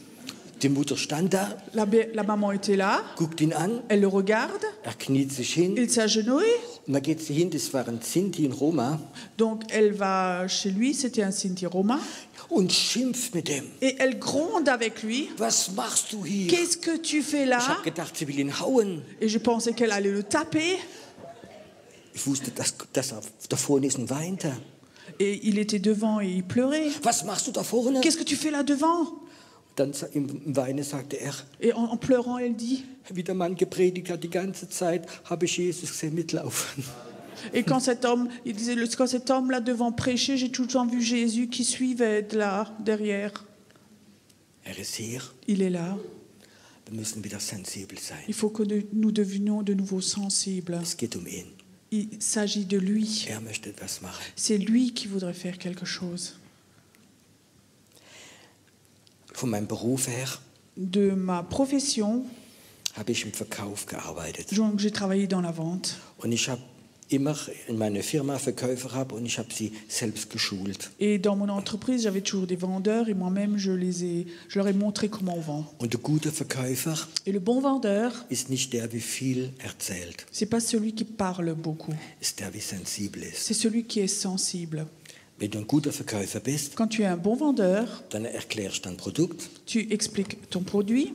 Die Mutter stand da, La maman était là. guckt ihn an, Elle le regarde. er kniet sich hin Il s'agenouille. und dann geht sie hin, das waren Sinti und Roma, Donc, elle va chez lui. C'était un Sinti Roma. und schimpft mit dem. Et elle gronde avec lui. Was machst du hier? Qu'est-ce que tu fais Ich là? habe gedacht, sie will ihn hauen. Et je pensais qu'elle allait le taper. Ich wusste, dass er da vorne ist und weinte. Et il était devant et il pleurait. Was machst du da vorne? Qu'est-ce que tu fais là devant? Dann im Weine sagte er, Et en pleurant, elle dit. wie der Mann gepredigt hat, die ganze Zeit habe ich Jesus gesehen mitlaufen. Et quand cet homme, il disait, quand cet homme là devant prêchait, j'ai tout le temps vu Jésus qui suivait de là derrière. Er ist hier. Il est là. Wir müssen wieder sensibel sein. Il faut que nous devenions de nouveau sensibles. Es geht um ihn. Il s'agit de lui. Er möchte etwas machen. C'est lui qui voudrait faire quelque chose. Von meinem Beruf her De ma profession, habe ich im Verkauf gearbeitet. donc j'ai travaillé dans la vente. Und ich habe immer in meiner Firma Verkäufer habe und ich habe sie selbst geschult. Et dans mon entreprise, j'avais toujours des vendeurs et moi-même, je leur ai montré comment on vend. Und der gute Verkäufer Et le bon vendeur, ist nicht der, wie viel erzählt, c'est pas celui qui parle beaucoup, ist der, wie sensibel ist. c'est celui qui est sensible. Wenn du ein guter Verkäufer bist, Quand tu es un bon vendeur, dann erklärst du dein Produkt tu expliques ton produit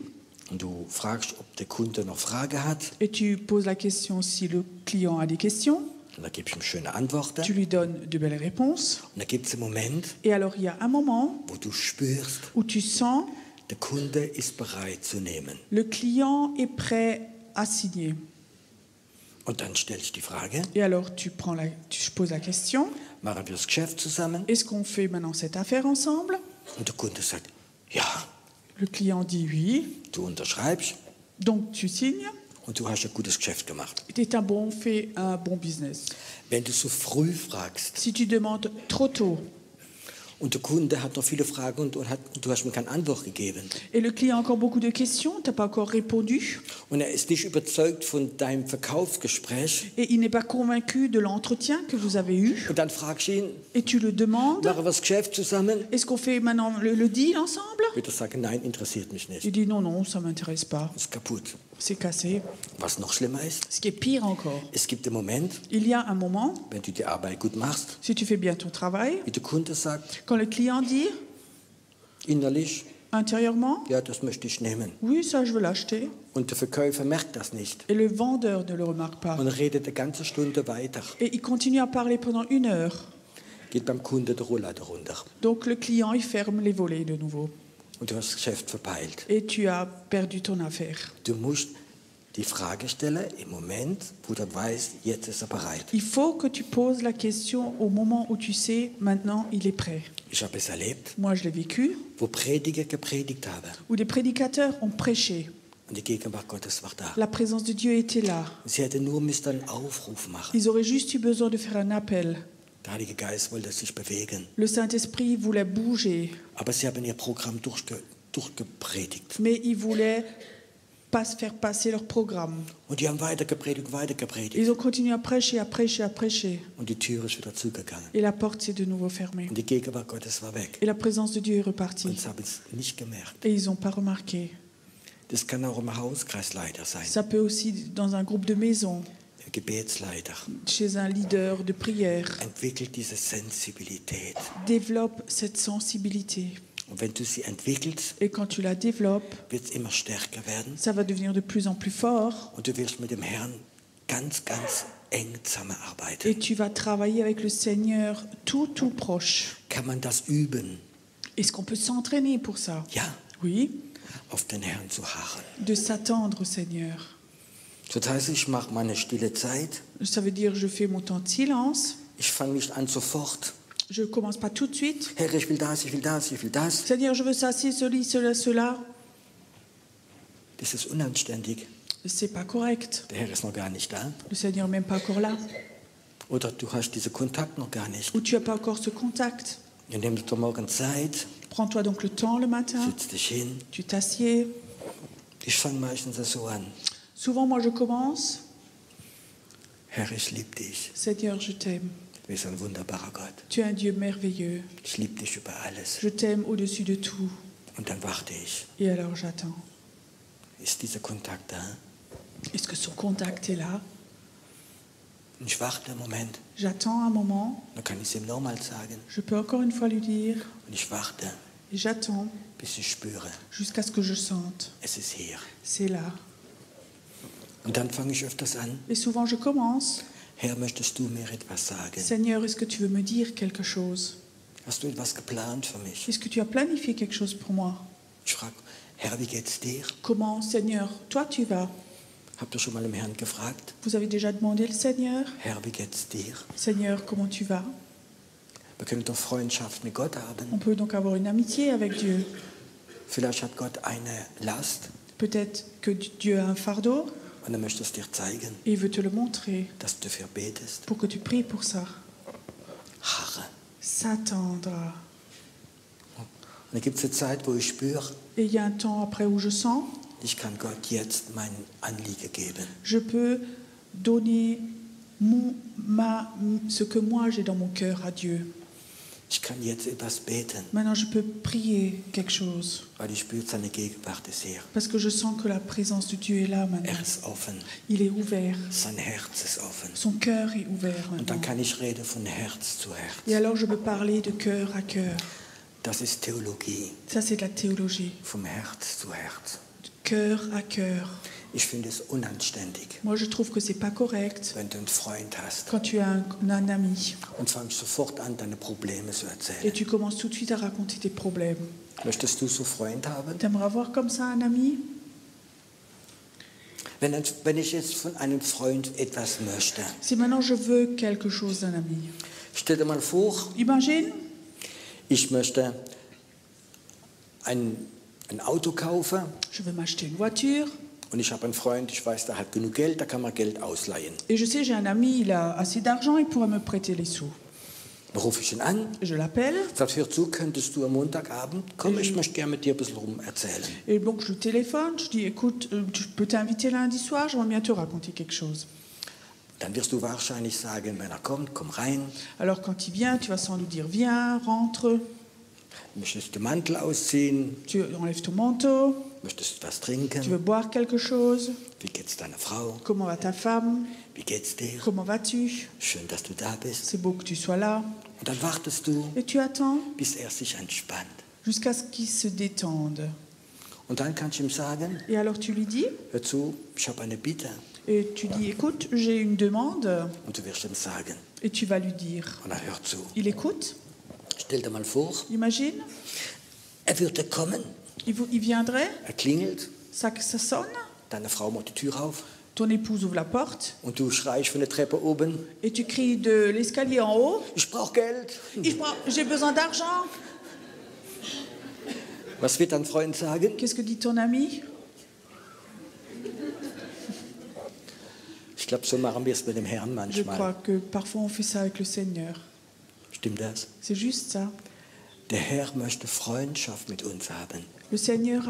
und du fragst, ob der Kunde noch Fragen hat. et tu poses la question si le client a des questions. Und dann gibst du ihm schöne Antworten. Tu lui donnes de belles réponses. Und dann gibt es einen Moment, Et alors, il y a un moment wo du spürst, où tu sens der Kunde ist bereit zu nehmen. le client est prêt à signer. Und dann stellst du die Frage, Et alors, tu poses la question, machen wir das Geschäft zusammen? est-ce qu'on fait maintenant cette affaire ensemble? Und der Kunde sagt, ja, Le client dit oui, du unterschreibst donc tu signes. und du hast ein gutes Geschäft gemacht. Tu fait un bon business. Wenn du so früh fragst Si tu demandes trop tôt und der Kunde hat noch viele Fragen und du hast mir keine Antwort gegeben et le client a encore beaucoup de questions, tu n'as pas encore répondu und er ist nicht überzeugt von deinem Verkaufsgespräch et il n'est pas convaincu de l'entretien que vous avez eu und dann fragst du ihn, et tu le demandes, machen wir das Geschäft zusammen? est-ce qu'on fait maintenant le deal ensemble? Wird er sagen, nein, interessiert mich nicht. Il dit non, non, ça ne m'intéresse pas, Ist kaputt. c'est cassé. Was noch schlimmer ist, Ce qui est pire encore, es gibt einen Moment, il y a un moment, wenn du die Arbeit gut machst, si tu fais bien ton travail, wie der Kunde sagt, quand le client dit innerlich, intérieurement, ja, das möchte ich nehmen. oui, ça je veux l'acheter, Und der Verkäufer merkt das nicht et le vendeur ne le remarque pas. und redet eine ganze Stunde weiter. Et il continue à parler pendant 1 heure. geht beim Kunde der Rollader runter. Donc le client, il ferme les volets de nouveau. Und du hast das Geschäft verpeilt. Et tu as perdu ton affaire. Du musst die Frage stellen im Moment, wo du weißt, jetzt ist er bereit. Il faut que tu poses la question au moment où tu sais, maintenant, il est prêt. Ich habe es erlebt, Moi, je l'ai vécu, wo Prediger gepredigt haben. où des prédicateurs ont prêché. Und die Gegenwart Gottes war da. La présence de Dieu était là. Sie hätten nur einen Aufruf machen. Ils auraient juste eu besoin de faire un appel. Der Heilige Geist wollte sich bewegen. Le Saint-Esprit voulait bouger, Aber sie haben ihr Programm durchgepredigt. mais ils voulaient pas faire passer leur programme. Und die haben weiter gepredigt. Ils ont continué à prêcher, à prêcher, à prêcher. Und die Tür ist wieder zugegangen. Et la porte s'est de nouveau fermée. Und die Gegenwart Gottes war weg. Et la présence de Dieu est Und repartie. sie haben es nicht gemerkt. Et ils n'ont pas remarqué. Das kann auch im Hauskreisleiter sein, Ça peut aussi dans un groupe de maison, der Gebetsleiter. chez un leader de prière. Entwickelt diese Sensibilität. Développe cette sensibilité. Und wenn du sie entwickelst, Et quand tu la développes, wird es immer stärker werden. ça va devenir de plus en plus fort. Und du wirst mit dem Herrn ganz eng zusammenarbeiten. Et tu vas travailler avec le Seigneur tout proche. Kann man das üben? Est-ce qu'on peut s'entraîner pour ça? Ja, Oui, auf den Herrn zu harren. de s'attendre au Seigneur. Das heißt, ich mache meine stille Zeit. Ça veut dire je fais mon temps de silence. Ich fange nicht an sofort. Je ne commence pas tout de suite. Herr, ich will das, ich will das, ich will das. Seigneur, je veux ça, cela. Das ist unanständig. C'est pas correct. Der Herr ist noch gar nicht da. Le Seigneur n'est même pas encore là. Oder du hast diesen Kontakt noch gar nicht. Ou tu n'as pas encore ce contact. Dann nimmst du morgen Zeit, Prends-toi donc le temps le matin. sitzt dich hin. Tu t'assieds. Ich fange meistens so an. Souvent, moi, je commence. Herr, ich liebe dich. Seigneur, je t'aime. Du bist ein wunderbarer Gott. Tu es un Dieu merveilleux. Ich liebe dich über alles. Je t'aime au-dessus de tout. Und dann warte ich. Et alors, j'attends. Ist dieser Kontakt da? Est-ce que son contact est là? Und ich warte einen Moment. J'attends un moment. Dann kann ich es ihm nochmal sagen. Je peux encore une fois lui dire. Und ich warte, Et j'attends bis ich spüre, jusqu'à ce que je sente. es ist hier. C'est là. Und dann fange ich öfters an. Et souvent, je commence. Herr, möchtest du mir etwas sagen? Seigneur, est-ce que tu veux me dire quelque chose? Hast du etwas geplant für mich? Est-ce que tu as planifié quelque chose pour moi? Ich frage, Herr, wie geht's dir? Comment, Seigneur, toi tu vas? Habt ihr schon mal im Herrn gefragt? Vous avez déjà demandé le Seigneur? Herr, wie geht's dir? Seigneur, comment tu vas? Wir können doch Freundschaft mit Gott haben. On peut donc avoir une amitié avec Dieu. Vielleicht hat Gott eine Last Peut-être que Dieu a un fardeau und er möchte es dir zeigen, et il veut te le montrer dass du dafür betest. pour que tu pries pour ça. Harre. S'attendre. Und dann gibt es eine Zeit, wo ich spüre, Et il y a un temps après où je sens, ich kann Gott jetzt mein Anliegen geben. je peux donner ce que moi j'ai dans mon cœur à Dieu. Ich kann jetzt etwas beten, Maintenant, je peux prier quelque chose weil ich spüre, seine Gegenwart ist hier. parce que je sens que la présence de Dieu est là maintenant. Er ist offen. Il est ouvert. Sein Herz ist offen. Son cœur est ouvert Und dann maintenant. kann ich reden von Herz zu Herz. Et alors, je peux parler de cœur à cœur. Das ist Theologie. Ça, c'est de la théologie. Vom Herz zu Herz. De cœur à cœur. Ich finde es unanständig, Moi, je trouve que c'est pas correct wenn du einen Freund hast quand tu as un ami und fangst sofort an, deine Probleme zu et erzählen. tu commences tout de suite à raconter tes problèmes. Möchtest du so einen Freund haben? T'aimerais avoir comme ça un ami? Wenn ich jetzt von einem Freund etwas möchte, Si maintenant je veux quelque chose d'un ami, stell dir mal vor, imagine, ich möchte ein Auto kaufen je veux m'acheter une voiture und ich habe einen Freund, ich weiß, der hat genug Geld, da kann man Geld ausleihen. et je sais, j'ai un ami, il a assez d'argent, il pourrait me prêter les sous. Dann rufe ich ihn an, Je l'appelle sage, hör zu, könntest du am Montagabend kommen, ich möchte gerne mit dir ein bisschen rum erzählen. et donc je le téléphone, je dis écoute, je peux t'inviter lundi soir, j'aimerais bien te raconter quelque chose. Dann wirst du wahrscheinlich sagen, wenn er kommt, komm rein, Alors quand il vient, tu vas sans doute dire viens, rentre, möchtest du den Mantel ausziehen, tu enlèves ton manteau, möchtest du was tu veux trinken, boire quelque chose, wie geht's deiner Frau, comment va ta femme, wie geht's dir, comment vas-tu, schön, dass du da bist. c'est beau que tu sois là. Und dann wartest du, Et tu attends bis er sich entspannt. jusqu'à ce qu'il se détende. Und dann kannst du ihm sagen, Et alors tu lui dis, hör zu, ich habe eine Bitte. et tu dis, écoute, j'ai une demande, Und du wirst ihm sagen, et tu vas lui dire. und er hört zu. Il écoute, Stell dir mal vor, imagine, er würde kommen, il viendrait, klingelt, ça sonne, deine Frau macht die Tür auf ton épouse ouvre la porte, und du schreist von der Treppe oben, et tu cries de l'escalier en haut, ich brauche Geld. j'ai besoin d'argent. Was wird dein Freund sagen? Qu'est-ce que dit ton ami? Ich glaube, so machen wir es mit dem Herrn Je manchmal. crois que parfois on fait ça avec le Seigneur. Stimmt das? C'est juste ça. Der Herr möchte Freundschaft mit uns haben. Le Seigneur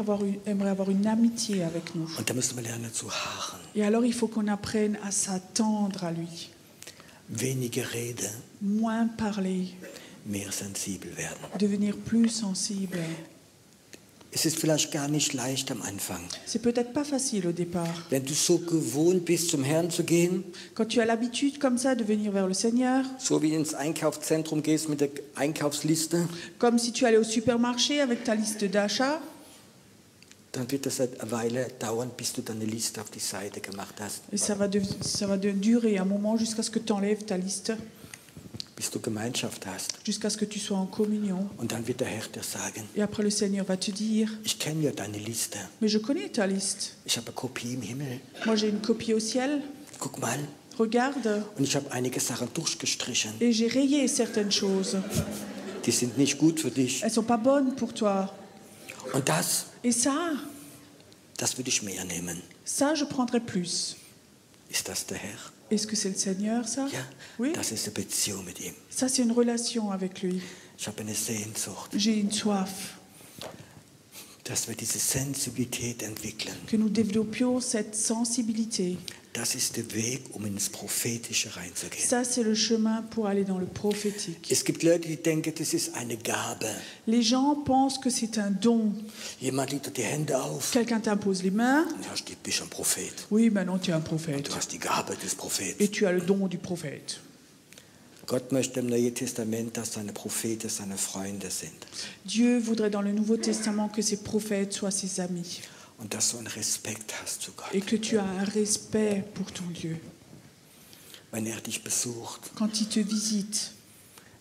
aimerait avoir une amitié avec nous. Und da müssen wir lernen zu harren. Et alors il faut qu'on apprenne à s'attendre à lui. Weniger Rede, Moins parler, mehr sensibel werden. devenir plus sensible. Es ist vielleicht gar nicht leicht am Anfang. C'est peut-être pas facile au départ. Wenn du so gewohnt bist, zum Herrn zu gehen, Quand tu as l'habitude comme ça de venir vers le Seigneur, so wie ins Einkaufszentrum gehst mit der Einkaufsliste, comme si tu allais au supermarché avec ta liste d'achats, dann wird das eine Weile dauern, bis du deine Liste auf die Seite gemacht hast, et ça va durer un moment jusqu'à ce que tu enlèves ta liste, bis du Gemeinschaft hast. jusqu'à ce que tu sois en communion. Und dann wird der Herr dir sagen, Et après le Seigneur va te dire, ich kenne ja deine Liste. mais je connais ta liste. Ich habe eine Kopie im Himmel. Moi j'ai une copie au ciel, Guck mal. regarde. Und ich habe einige Sachen durchgestrichen. Et j'ai rayé certaines choses. Die sind nicht gut für dich. Elles sont pas bonnes pour toi. Und das Et ça, würde ich mehr nehmen. ça je prendrais plus. Ist das der Herr? Est-ce que c'est le Seigneur ça? Ja, Oui. das ist eine Beziehung mit ihm. Ça c'est une relation avec lui. Ich habe eine Sehnsucht, J'ai une soif. dass wir diese Sensibilität entwickeln. Que nous développions cette sensibilité. Das ist der Weg, um ins Prophetische reinzugehen. Ça c'est le chemin pour aller dans le prophétique. Es gibt Leute, die denken, das ist eine Gabe. Les gens pensent que c'est un don. Jemand legt dir die Hände auf. Quelqu'un t'impose les mains. Ja, du bist ein Prophet. Oui, maintenant tu es un prophète. Du hast die Gabe des Et Propheten. tu as le don du prophète. Gott möchte im Neuen Testament, dass seine Propheten seine Freunde sind. Dieu voudrait dans le Nouveau Testament que ses prophètes soient ses amis. Und dass du einen Respekt hast zu Et Gott. que tu as un respect pour ton Dieu. Wenn er dich besucht, Quand il te visite,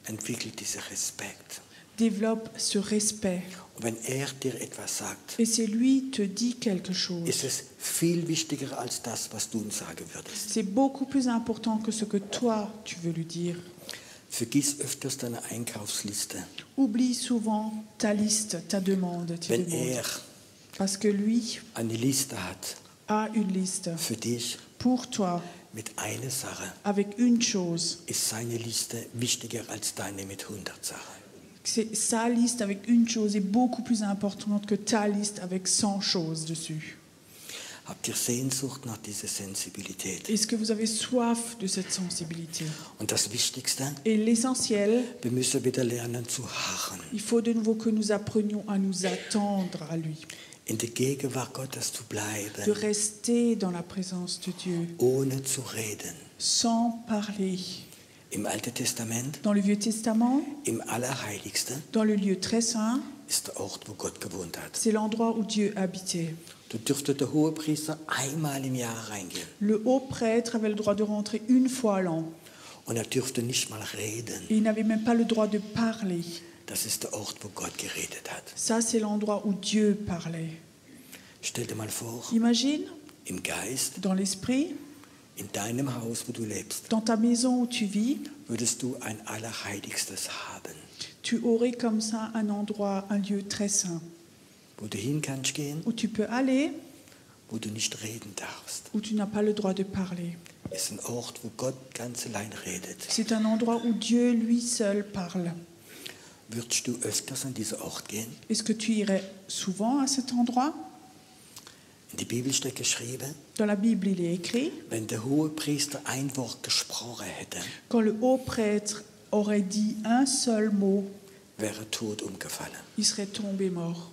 entwickelt diesen Respekt. développe ce respect. Und wenn er dir etwas sagt, Et c'est lui te dit quelque chose. ist es viel wichtiger als das, was du ihm sagen würdest. C'est beaucoup plus important que ce que toi, tu veux lui dire. Vergiss öfters deine Einkaufsliste. Oublie souvent ta liste, ta demande. tes Wenn demandes. er Parce que lui eine Liste hat a une liste für dich pour toi mit einer Sache, avec une chose. ist seine Liste wichtiger als deine mit 100 Sachen. Sa liste avec une chose est beaucoup plus importante que ta liste avec 100 choses dessus. Habt ihr Sehnsucht nach dieser Sensibilität? Est-ce que vous avez soif de cette sensibilité? Und das Wichtigste, Et l'essentiel, wir müssen wieder lernen zu harren. il faut de nouveau que nous apprenions à nous attendre à lui, In der Gegenwart Gottes zu de bleiben, rester dans la présence de Dieu, ohne zu reden. sans parler. Im Alten Testament, Dans le Vieux Testament, im Allerheiligsten, dans le lieu très saint, ist der Ort, wo Gott gewohnt hat. c'est l'endroit où Dieu habitait. Da dürfte der Hohepriester einmal im Jahr reingehen. Le haut prêtre avait le droit de rentrer une fois à l'an. Und er dürfte nicht mal reden. Et il n'avait même pas le droit de parler. Das ist der Ort, wo Gott geredet hat. Ça, c'est l'endroit où Dieu parlait. Stell dir mal vor, Imagine, im Geist, dans l'esprit, in deinem Haus, wo du lebst, dans ta maison où tu vis, würdest du ein Allerheiligstes haben, tu aurais comme ça un endroit, un lieu très saint, wo du hin kannst gehen, où tu peux aller, wo du nicht reden darfst. où tu n'as pas le droit de parler. Ist ein Ort, wo Gott ganz allein redet. C'est un endroit où Dieu lui seul parle. Würdest du öfters an diesen Ort gehen? Est-ce que tu irais souvent à cet endroit? In die Bibel steht geschrieben, Dans la Bible, il est écrit, wenn der Hohepriester ein Wort gesprochen hätte, quand le haut prêtre aurait dit un seul mot, wäre er tot umgefallen. il serait tombé mort.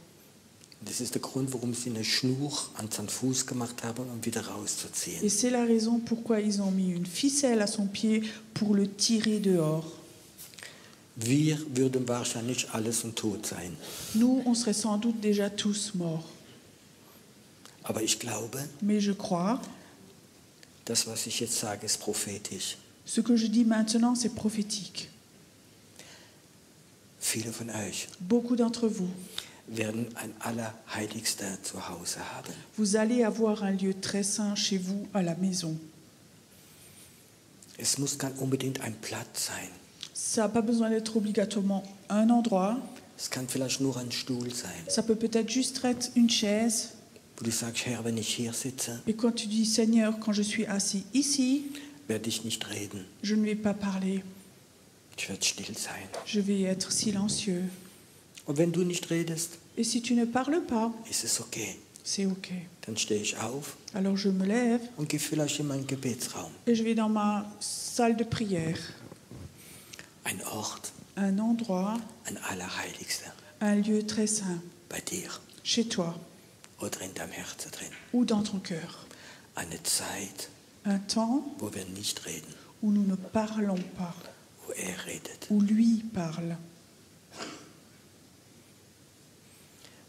Das ist der Grund, warum sie eine Schnur an seinen Fuß gemacht haben, um wieder rauszuziehen. Et c'est la raison pourquoi ils ont mis une ficelle à son pied pour le tirer dehors. Wir würden wahrscheinlich alles und tot sein. Nous, on serait sans doute déjà tous morts. Aber ich glaube, Mais je crois, das, was ich jetzt sage, ist prophetisch. ce que je dis maintenant, c'est prophétique. Viele von euch Beaucoup d'entre vous, werden ein Allerheiligster zu Hause haben. vous allez avoir un lieu très saint chez vous à la maison. Es muss gar unbedingt ein Platz sein. Ça n'a pas besoin d'être obligatoirement un endroit. Es kann vielleicht nur ein Stuhl sein, Ça peut peut-être juste être une chaise. wo du sagst, Herr, wenn ich hier sitze, Et quand tu dis, Seigneur, quand je suis assis ici, werde ich nicht reden. je ne vais pas parler. Ich werde still sein. Je vais être silencieux. Und wenn du nicht redest, Et si tu ne parles pas, ist es okay. c'est OK. Dann stehe ich auf Alors je me lève und gehe vielleicht in meinen Gebetsraum. et je vais dans ma salle de prière. Ein Ort, Un endroit, ein Allerheiligster. un lieu très saint, Bei dir chez toi oder in deinem Herzen drin. ou dans ton cœur. Eine Zeit, Un temps wo wir nicht reden, où nous ne parlons pas, wo er redet. où lui parle.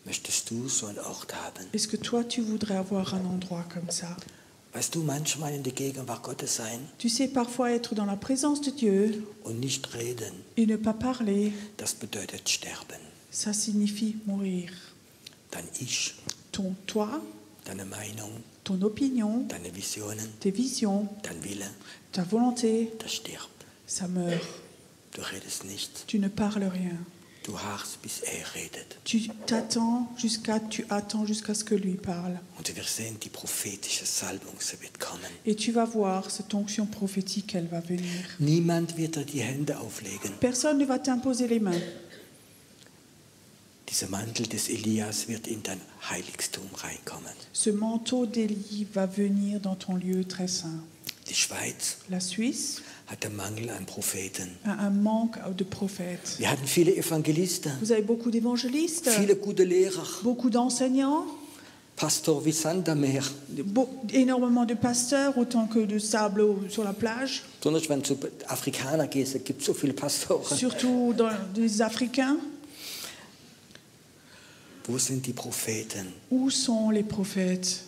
Möchtest du so einen Ort haben? Est-ce que toi, tu voudrais avoir un endroit comme ça? Weißt du, manchmal in der Gegenwart Gottes sein Tu sais, parfois être dans la présence de Dieu und nicht reden, et ne pas parler, das bedeutet sterben. ça signifie mourir. Dein Ich, Toi, deine Meinung, ton opinion, deine Visionen, tes visions, dein Wille, ta volonté, das stirbt. ça meurt. Du redest nicht. Tu ne parles rien. Du harrst, bis er redet. Tu attends jusqu'à ce que lui parle. Und wir sehen, die prophetische Salbung, sie wird kommen. Et tu vas voir, cette onction prophétique, elle va venir. Niemand wird dir die Hände auflegen. Personne ne va t'imposer les mains. Dieser Mantel des Elias wird in dein Heiligtum reinkommen. Ce manteau d'Élie va venir dans ton lieu très saint. Die Schweiz La Suisse hat einen Mangel an Propheten. a un manque de prophètes. Wir hatten viele Evangelisten, Vous avez beaucoup d'évangélistes, viele gute Lehrer, beaucoup d'enseignants, Pastor wie Sand am Meer. énormément de pasteurs, autant que de sable sur la plage, Besonders wenn du zu Afrikanern gehst, da gibt es so viele Pastoren. surtout dans les Africains. Wo sind die Propheten? Où sont les prophètes?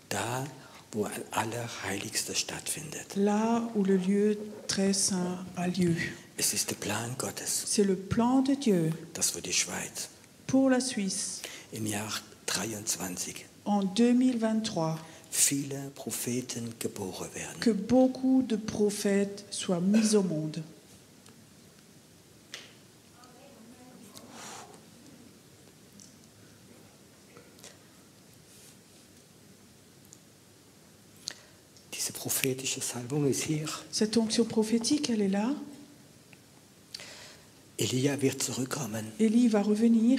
Da, wo ein Allerheiligster stattfindet. Là où le lieu très saint a lieu. Es ist der Plan Gottes, C'est le plan de Dieu dass wir die Schweiz pour la Suisse im Jahr 23 en 2023, viele Propheten geboren werden. que beaucoup de prophètes soient mis au monde. Diese prophetische Salbung ist hier. Cette onction prophétique, elle est là. Elia wird zurückkommen, Élie va revenir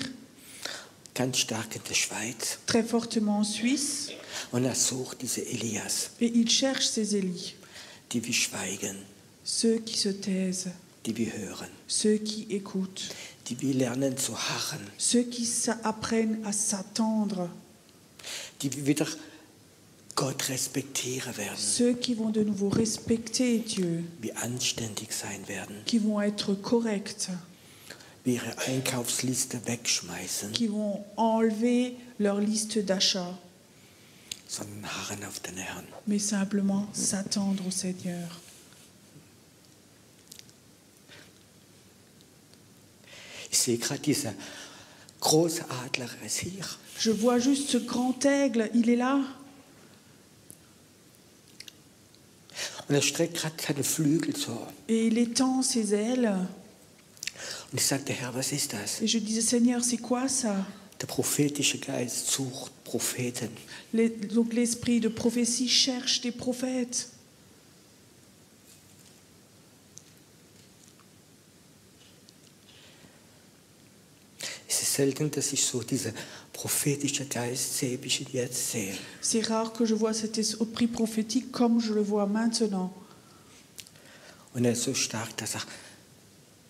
ganz stark in der Schweiz. très fortement en Suisse Und er sucht diese Elias, et il cherche ces Élies, die wie schweigen, ceux qui se taisent, die wie hören, ceux qui écoutent, die wie lernen zu harren, ceux qui apprennent à s'attendre, die wie wieder Gott respektieren werden, ceux qui vont de nouveau respecter Dieu, wie anständig sein werden, qui vont être corrects, wie ihre Einkaufsliste wegschmeißen, qui vont enlever leur liste d'achats, sondern harren auf den Herrn. mais simplement s'attendre au Seigneur. Ich sehe gerade dieser große Adler ist hier. Je vois juste ce grand aigle, il est là. Und er streckt gerade seine Flügel so. Et il étend ses ailes. Und ich sagte, Herr, was ist das? Et je disais, Seigneur, c'est quoi ça? Der prophetische Geist sucht Propheten. Donc l'esprit de prophétie cherche des prophètes. Es ist selten, dass ich so dieser prophetische Geist sehe, wie ich ihn jetzt sehe. C'est rare que je vois cet esprit prophétique comme je le vois maintenant. Und er ist so stark, dass er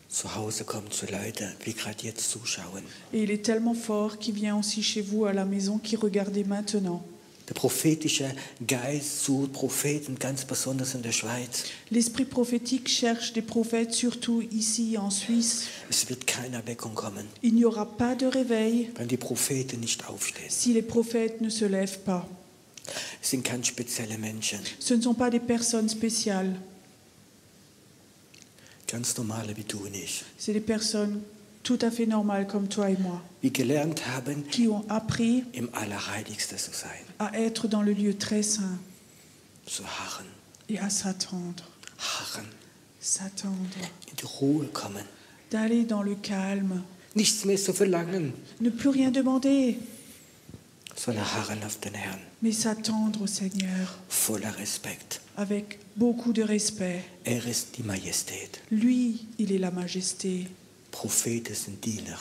zu Hause kommt zu Leuten, die gerade jetzt zuschauen. Et il est tellement fort qu'il vient aussi chez vous à la maison qui regardez maintenant. Der prophetische Geist sucht Propheten, ganz besonders in der Schweiz. L'esprit prophétique cherche des prophètes, surtout ici en Suisse. Es wird keine Erweckung kommen, Il n'y aura pas de réveil wenn die Propheten nicht aufstehen. si les prophètes ne se lèvent pas. Es sind keine speziellen Menschen, Ce ne sont pas des personnes spéciales. ganz normale wie du und ich, C'est des personnes tout à fait normales comme toi et moi, die gelernt haben, qui ont appris im Allerheiligsten zu sein, à être dans le lieu très saint zu harren, et à s'attendre. S'attendre. in die Ruhe kommen, D'aller dans le calme. nichts mehr zu verlangen, Ne plus rien demander, sondern harren auf den Herrn, mais s'attendre au Seigneur voller Respekt. avec beaucoup de respect. Ist die Majestät. Lui, il est la majesté. Propheten sind Diener.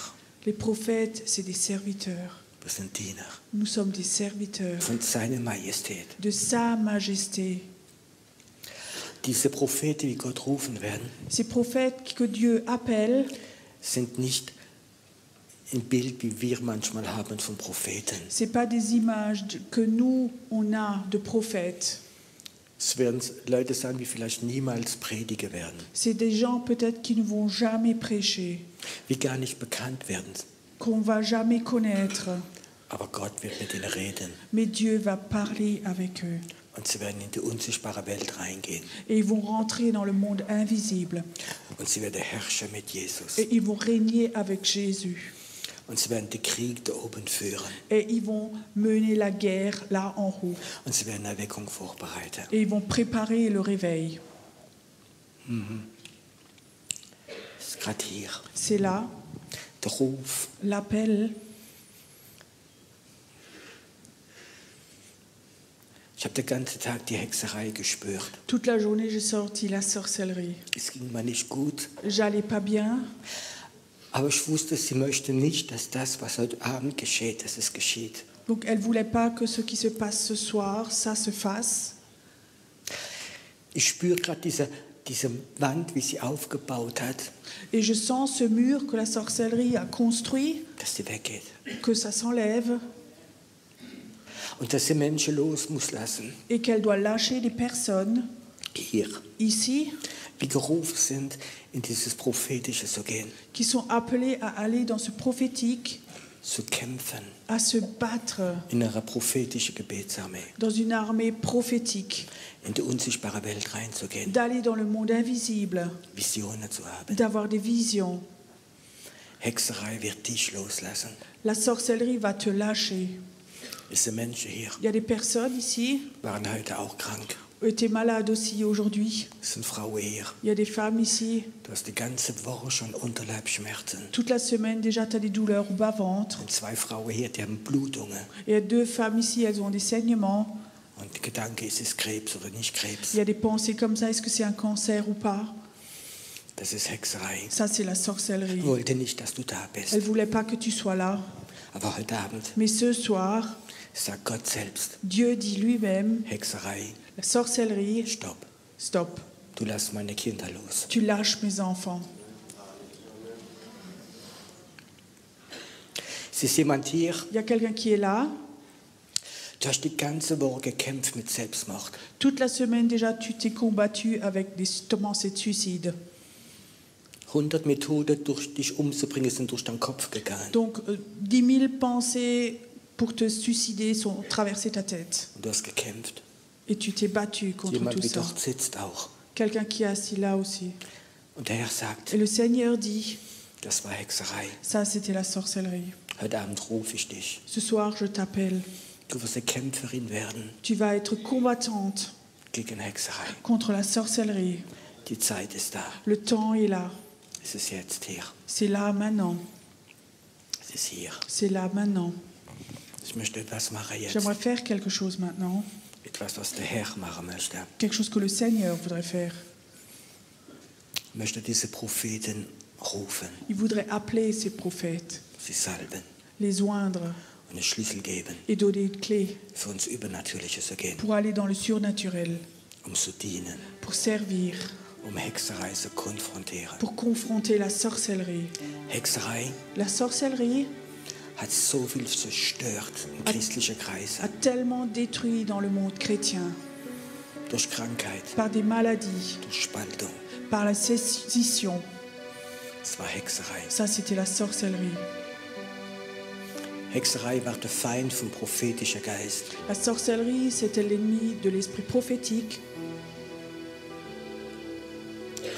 Les prophètes, c'est des serviteurs. Wir sind Diener Nous sommes des serviteurs von seiner Majestät. de sa majesté. Diese Propheten, die Gott rufen werden, Ces prophètes que Dieu appelle sind nicht ein Bild, wie wir manchmal haben von Propheten. ce n'est pas des images que nous, on a de prophètes. Es werden Leute sein, die vielleicht niemals predigen werden, C'est des gens peut-être qui ne vont jamais prêcher, die gar nicht bekannt werden. qu'on va jamais connaître. Aber Gott wird mit ihnen reden Mais Dieu va parler avec eux. und sie werden in die unsichtbare Welt reingehen Et ils vont rentrer dans le monde invisible. und sie werden herrschen mit Jesus Et ils vont régner avec Jésus. und sie werden den Krieg da oben führen Et ils vont mener la guerre là en haut. und sie werden Erweckung vorbereiten. Et ils vont préparer le réveil. Das ist gerade hier. C'est là, Der Ruf. l'appel. Ich habe den ganzen Tag die Hexerei gespürt. Toute la journée, j'ai sorti la sorcellerie. Es ging mir nicht gut, J'allais pas bien, aber ich wusste, sie möchte nicht, dass das, was heute Abend geschieht, dass es geschieht. donc elle voulait pas que ce qui se passe ce soir, ça se fasse. Ich spüre gerade diese Wand, wie sie aufgebaut hat, Et je sens ce mur que la sorcellerie a construit, dass sie weggeht. que ça s'enlève Und dass sie Menschen los muss lassen, et qu'elle doit lâcher des personnes hier, ici die gerufen sind, in dieses Prophetische zu gehen, qui sont appelées à aller dans ce prophétique, zu kämpfen, à se battre in einer prophetischen Gebetsarmee, dans une armée prophétique, in die unsichtbare Welt reinzugehen, d'aller dans le monde invisible, Visionen zu haben. d'avoir des visions. Hexerei wird dich loslassen. La sorcellerie va te lâcher. Es sind Menschen hier, Il y a des personnes ici waren heute auch krank. qui étaient malades aussi aujourd'hui. Es sind Frauen hier. Il y a des femmes ici. Du hast die ganze Woche schon Unterleibsschmerzen. Toute la semaine déjà, tu as des douleurs au bas-ventre. Und 2 Frauen hier, die haben Blutungen. Il y a 2 femmes ici, elles ont des saignements. Und der Gedanke, ist es Krebs oder nicht Krebs? Il y a des pensées comme ça, est-ce que c'est un cancer ou pas? Das ist Hexerei. Ça, c'est la sorcellerie. Ich wollte nicht, dass du da Elle bist. ne voulait pas que tu sois là. Aber heute Abend Mais ce soir, sagt Gott selbst, Dieu dit lui-même, Hexerei, la sorcellerie, stopp. stop. Du lässt meine Kinder los. Tu lâches mes enfants. Es ist jemand hier, Il y a quelqu'un qui est là. du hast die ganze Woche gekämpft mit Selbstmord. Toute la semaine déjà, tu t'es combattu avec des pensées de suicide. 100 Methoden, durch dich umzubringen, sind durch deinen Kopf gegangen. Donc, 10 000 pensées pour te suicider sont traversées ta tête. Und du hast gekämpft. Et tu t'es battu contre Jemand tout wie ça. dort sitzt auch. Quelqu'un qui est assis là aussi. Und der Herr sagt, Et le Seigneur dit, das war Hexerei. ça c'était la sorcellerie. Heute Abend rufe ich dich. Ce soir, je t'appelle. Du wirst eine Kämpferin werden Tu vas être combattante gegen Hexerei. contre la sorcellerie. Die Zeit ist da. Le temps est là. Es ist jetzt hier. C'est là maintenant. Es ist hier. C'est là maintenant. Ich möchte etwas machen jetzt. J'aimerais faire quelque chose maintenant. Etwas, was der Herr machen möchte. Quelque chose que le Seigneur voudrait faire. Ich möchte diese Propheten rufen, Il voudrait appeler ses prophètes, sie salben les oindre und einen Schlüssel geben, et donner une clé für uns Übernatürliche zu gehen, pour aller dans le surnaturel, zu dienen, pour servir, Hexerei zu konfrontieren. pour confronter la sorcellerie. Hexerei La sorcellerie hat so viel zerstört in christlichen Kreisen. a tellement détruit dans le monde chrétien Durch Krankheit, par des maladies, durch Spaltung. par la sédition. Es war Hexerei. Ça, c'était la sorcellerie. Hexerei war der Feind vom prophetischen Geist. La sorcellerie, c'était l'ennemi de l'esprit prophétique.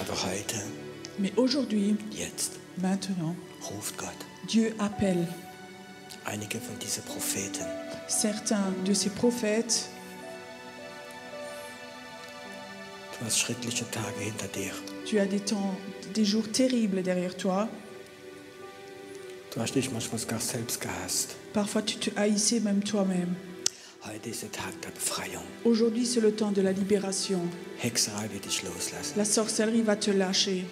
Aber heute, Mais aujourd'hui, jetzt, maintenant, ruft Gott Dieu appelle einige von diesen Propheten. certains de ses prophètes. Du hast schreckliche Tage hinter dir. Tu as des jours terribles derrière toi. Du hast dich manchmal sogar selbst gehasst. Parfois, tu te haïssais même toi-même. Heute ist der Tag der Befreiung. Aujourd'hui, c'est le temps de la libération. Hexerei wird dich loslassen. La sorcellerie va te lâcher.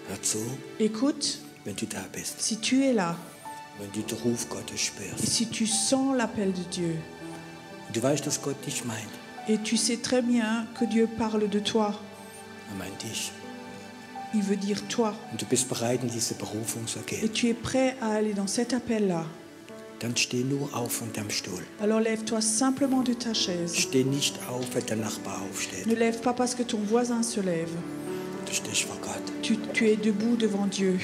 Hör zu, Écoute, wenn du da bist, si tu es là, wenn du den Ruf Gottes et spürst. si tu sens l'appel de Dieu, Du weißt, dass Gott dich meint. et tu sais très bien que Dieu parle de toi, Meint dich. il veut dire toi, Und du bist bereit, in diese Berufung zu et gehen. tu es prêt à aller dans cet appel-là, Dann steh nur auf von deinem Stuhl. alors lève-toi simplement de ta chaise. Steh nicht auf, wenn der Nachbar aufsteht. Ne lève pas parce que ton voisin se lève. Du stehst vor Gott. Tu es debout devant Dieu.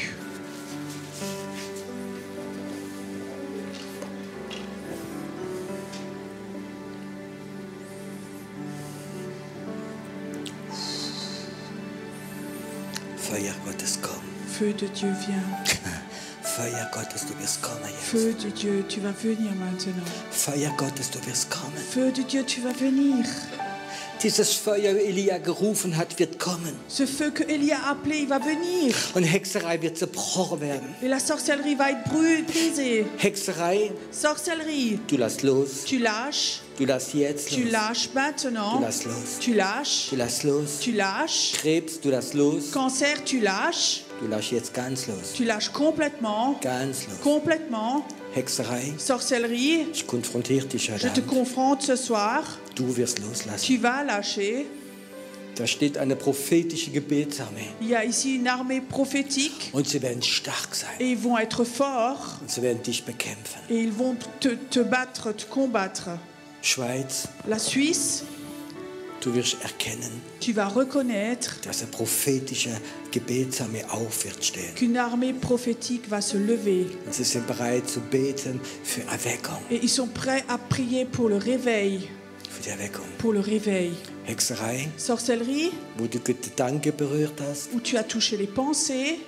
Feuer Gottes, komm. Feu de Dieu, viens. Feuer Gottes, du wirst kommen jetzt. Feu de Dieu, tu vas venir maintenant. Feuer Gottes, du wirst kommen. Feu de Dieu, tu vas venir. Dieses Feuer, Elia gerufen hat, wird kommen. Ce feu que Élie a appelé, il va venir. Und Hexerei wird zerbrochen werden. Et la sorcellerie va être brisée. Hexerei, Sorcellerie, du lass los. tu lâches. Du lass jetzt Tu los. lâches maintenant. Du lass los. Tu lâches. Du lass los. Tu lâches. Krebs, du lass los. Cancer, tu lâches. Du lass jetzt ganz los. Tu lâches complètement. Ganz los. Complètement. Hexerei, Sorcellerie, ich konfrontiere dich je te heute. confronte ce soir. Du wirst loslassen. Tu vas lâcher. Da steht eine prophetische Gebetsarmee. Il y a ici une armée prophétique Und sie werden stark sein. et ils vont être forts Und sie werden dich bekämpfen. et ils vont te battre, te combattre. Schweiz, La Suisse, du wirst erkennen, tu vas reconnaître dass eine prophetische Gebetsarmee auf wird stehen. qu'une armée prophétique va se lever Und sie sind bereit zu beten für Erweckung. et ils sont prêts à prier pour le réveil, Für die Erweckung. pour le réveil. Hexerei, Sorcellerie, wo du Gedanken berührt hast, où tu as touché les pensées,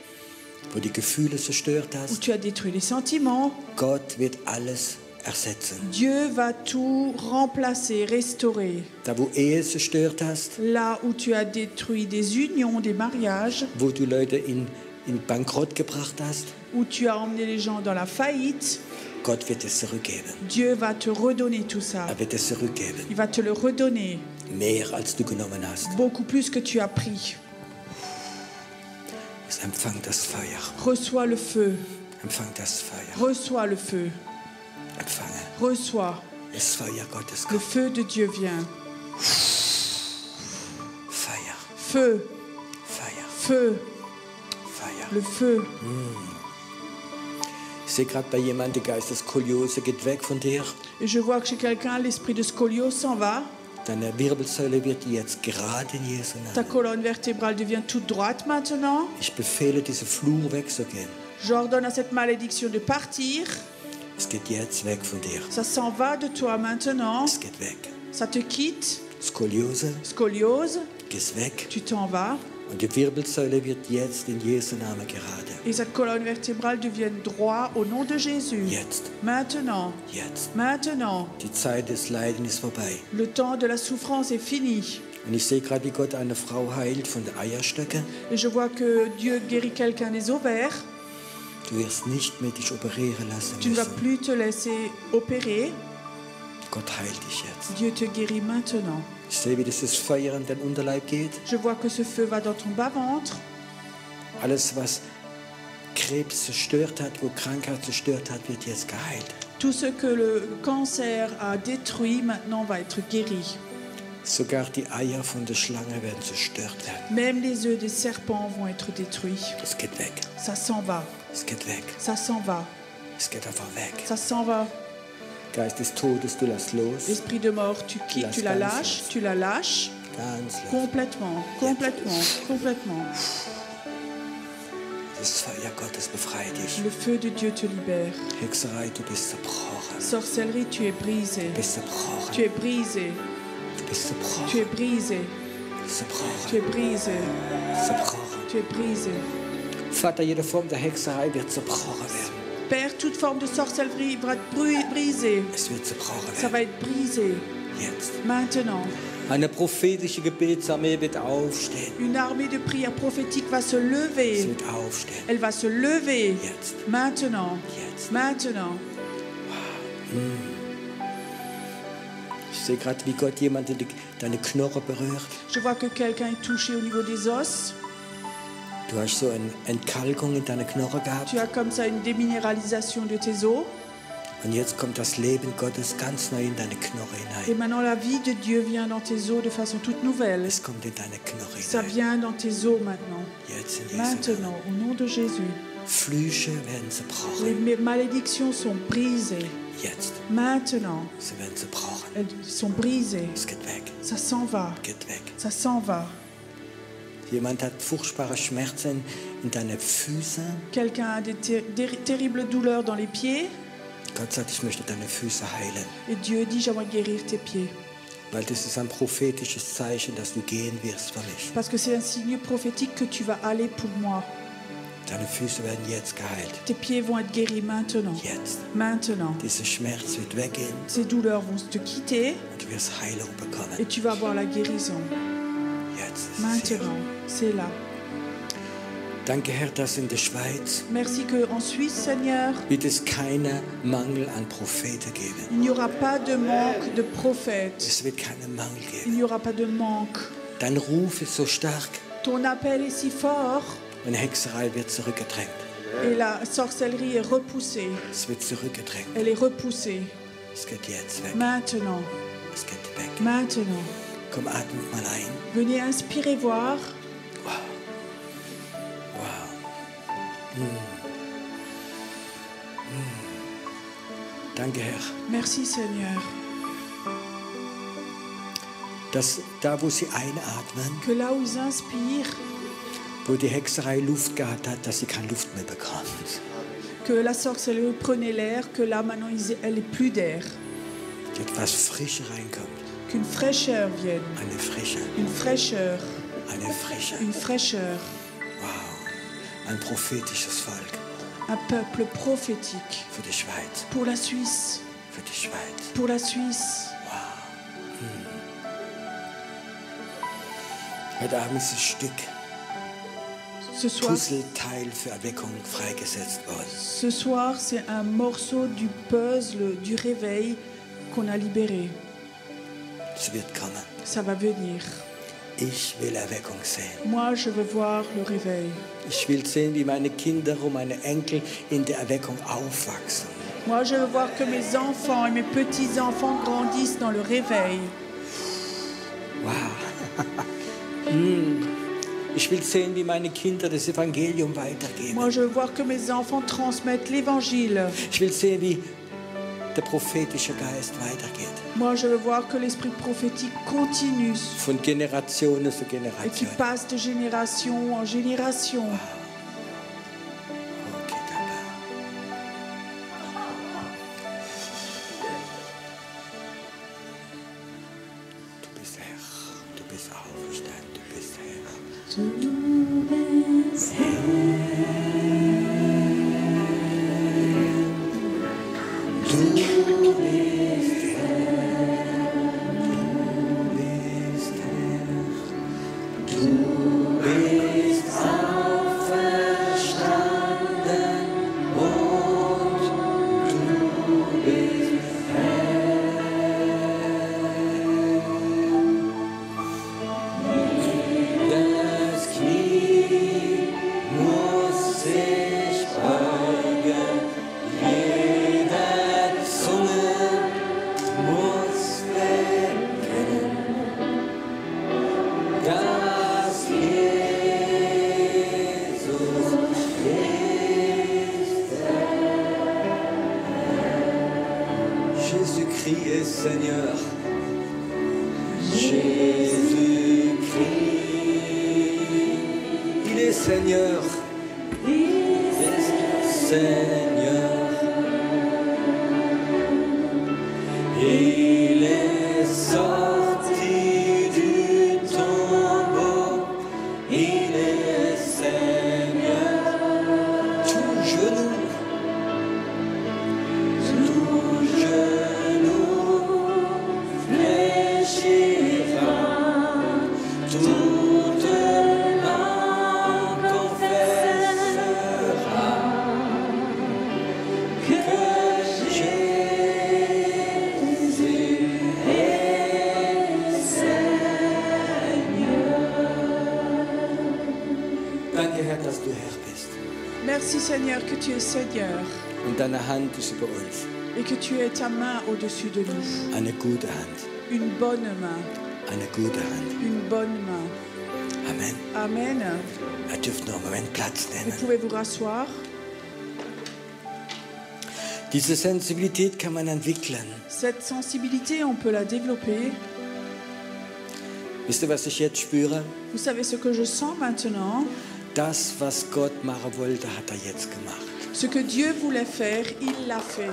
wo die Gefühle zerstört où hast. tu as détruit les sentiments. Gott wird alles ersetzen. Dieu va tout remplacer, restaurer. Da, wo Ehe zerstört hast, Là où tu as détruit des unions, des mariages, wo du Leute in Bankrott gebracht hast, où tu as emmené les gens dans la faillite, Gott wird es zurückgeben. Dieu va te redonner tout ça. Er wird es zurückgeben. Il va te le redonner, Mehr als du genommen hast. beaucoup plus que tu as pris. Empfang das Feuer. Reçois le feu, Empfang das Feuer. reçois le feu, Empfange. reçois. Das Feuer Gottes Le kommt. feu de Dieu vient. Feuer. Feu, Feuer. feu, Feuer. le feu. Ich sehe gerade bei jemandem, die Geisteskoliose geht weg von dir. Et je vois que chez quelqu'un, l'esprit de scoliose s'en va. Deine Wirbelsäule wird jetzt gerade in Jesu Ta Namen. colonne vertébrale devient toute droite maintenant. Ich befehle, diese Fluch wegzugehen. J'ordonne à cette malédiction de partir. Es geht jetzt weg von dir. Ça s'en va de toi maintenant. Es geht weg. Ça te quitte. Skoliose, Scoliose, gehst weg. tu t'en vas. Und die Wirbelsäule wird jetzt in Jesu Namen gerade. Et cette colonne vertébrale devient droit au nom de Jésus. Jetzt. Maintenant, Jetzt. maintenant. Die Zeit des Leidens ist vorbei. Le temps de la souffrance est fini. Und ich sehe gerade, wie Gott eine Frau heilt von den Eierstöcken. Et je vois que Dieu guérit quelqu'un des ovaires. Du wirst nicht mehr dich operieren lassen Tu ne vas müssen. plus te laisser opérer. Gott heilt dich jetzt. Dieu te guérit maintenant. Ich sehe, wie dieses Feuer an den Unterleib geht. Je vois que ce feu va dans ton bas-ventre. Alles, was Krebs zerstört hat, wo Krankheit zerstört hat, wird jetzt geheilt. Tout ce que le cancer a détruit maintenant va être guéri. Sogar die Eier von der Schlange werden zerstört werden. Même les œufs des serpents vont être détruits. Es geht weg. Ça s'en va. Es geht weg. Ça s'en va. Es geht einfach weg. Ça s'en va. Geist des Todes, du lass los. L'esprit de mort, tu quittes, tu la lâches, tu la lâches. Ganz los. Complètement, complètement, complètement. Das Das Feuer Gottes befreit dich. Le feu de Dieu te libère. Hexerei, du bist zerbrochen. Sorcellerie, tu es brisé. Du bist zerbrochen. Tu es brisé. Du bist zerbrochen. Tu es brisé. Zerbrochen. Tu es brisé. Zerbrochen. Tu es brisé. Vater, jede Form der Hexerei wird zerbrochen werden. Père, toute forme de sorcellerie va être brisée. Es wird zerbrochen Ça werden. va être brisé. Jetzt. Maintenant, Eine prophetische Gebetsarmee wird aufstehen. une armée de prières prophétiques va se Es lever. wird aufstehen. Elle va se lever. Jetzt. Maintenant. Jetzt. Maintenant. Ich sehe gerade, wie Gott jemand deine Knochen berührt. Je vois que quelqu'un est touché au niveau des os. Du hast so eine Entkalkung in deine Knochen gehabt. Tu as comme ça une déminéralisation de tes os. Und jetzt kommt das Leben Gottes ganz neu in deine Knochen Et hinein. maintenant, la vie de Dieu vient dans tes os de façon toute nouvelle. Es kommt in deine Knochen Ça hinein. vient dans tes os maintenant. Jetzt in Jesu Maintenant, Namen. au nom de Jésus. Flüche werden zerbrochen. Les malédictions sont brisées. Jetzt. Maintenant, Sie werden zerbrochen. elles sont brisées. Es geht weg. Ça s'en va. Geht weg. Ça s'en va. Jemand hat furchtbare Schmerzen in deine Füße. Quelqu'un a des terribles douleurs dans les pieds. Gott sagt, ich möchte deine Füße heilen. Et Dieu dit, j'aimerais guérir tes pieds. Weil das ist ein prophetisches Zeichen, dass du gehen wirst für mich. Parce que c'est un signe prophétique que tu vas aller pour moi. Deine Füße werden jetzt geheilt. Tes pieds vont être guéris maintenant. Jetzt. Maintenant. Dieser Schmerz wird weggehen Ces douleurs vont te quitter und du wirst Heilung bekommen. et tu vas avoir la guérison. Jetzt ist es hier. Maintenant, c'est là. Danke, Herr, dass in der Schweiz Merci qu'en Suisse, Seigneur, wird es keinen Mangel an Propheten geben. il n'y aura pas de manque de prophètes. Es wird keinen Mangel Il geben. n'y aura pas de manque. Dein Ruf ist so stark Ton appel est si fort und Hexerei wird zurückgedrängt. et la sorcellerie est repoussée. Es wird zurückgedrängt. Elle est repoussée. Es geht jetzt weg. Maintenant, Es geht weg. maintenant. Komm, atmet mal ein. Venez inspirer, voir. Wow. Danke, Herr, Merci, Seigneur. dass da, wo sie einatmen, Que là où ils inspirent, wo die Hexerei Luft gehabt hat, dass sie keine Luft mehr bekommt. que la sorcellerie prenait l'air, que là maintenant elle n'est plus d'air. Etwas Frische reinkommt. Qu'une fraîcheur vienne. Eine Frische, Une fraîcheur. eine Frische. Une fraîcheur. Wow. Ein prophetisches Volk Un peuple prophétique. für die Schweiz. Pour la Suisse. Für die Schweiz. Pour la Suisse. Heute Abend ist ein Stück Ce soir, Puzzleteil für Erweckung freigesetzt worden. ce soir, c'est un morceau du puzzle du réveil qu'on a libéré. Es wird kommen. Ça va venir. Ich will Erweckung sehen. Moi, je veux voir le réveil. Ich will sehen, wie meine Kinder und meine Enkel in der Erweckung aufwachsen. Moi, je veux voir que mes enfants et mes petits-enfants grandissent dans le réveil. Wow. Ich will sehen, wie meine Kinder das Evangelium weitergeben. Moi, je veux voir que mes enfants transmettent l'évangile. Ich will sehen, wie der prophetische Geist weitergeht. Moi, je veux voir que l'esprit prophétique continue Von Generation zu et qui Generation. passe de génération en génération. Okay, danke. Du bist Herr, du bist auferstanden, du bist Herr. Du bist Das Knie muss sich beugen, jede Zunge muss bekennen, dass Jesus ist Herr. Jésus-Christ est Seigneur. Jésus-Christ, il est Seigneur. Seigneur. Il est sorti du tombeau, il est Seigneur. Tout genou fléchira, toute langue confessera que Jésus est Seigneur. Danke, Herr, dass du Herr bist. Merci Seigneur que tu es Seigneur Und deine Hand ist über uns. et que tu aies ta main au-dessus de nous. Eine gute Hand. Une bonne main, Eine gute Hand. une bonne main. Amen. Amen. Ihr dürft noch einen Moment Platz Vous nehmen. pouvez vous rasseoir. Diese Sensibilität kann man entwickeln. Cette sensibilité, on peut la développer. Wisst ihr, was ich jetzt spüre? Vous savez ce que je sens maintenant? Das, was Gott machen wollte, hat er jetzt gemacht. Ce que Dieu voulait faire, il l'a fait.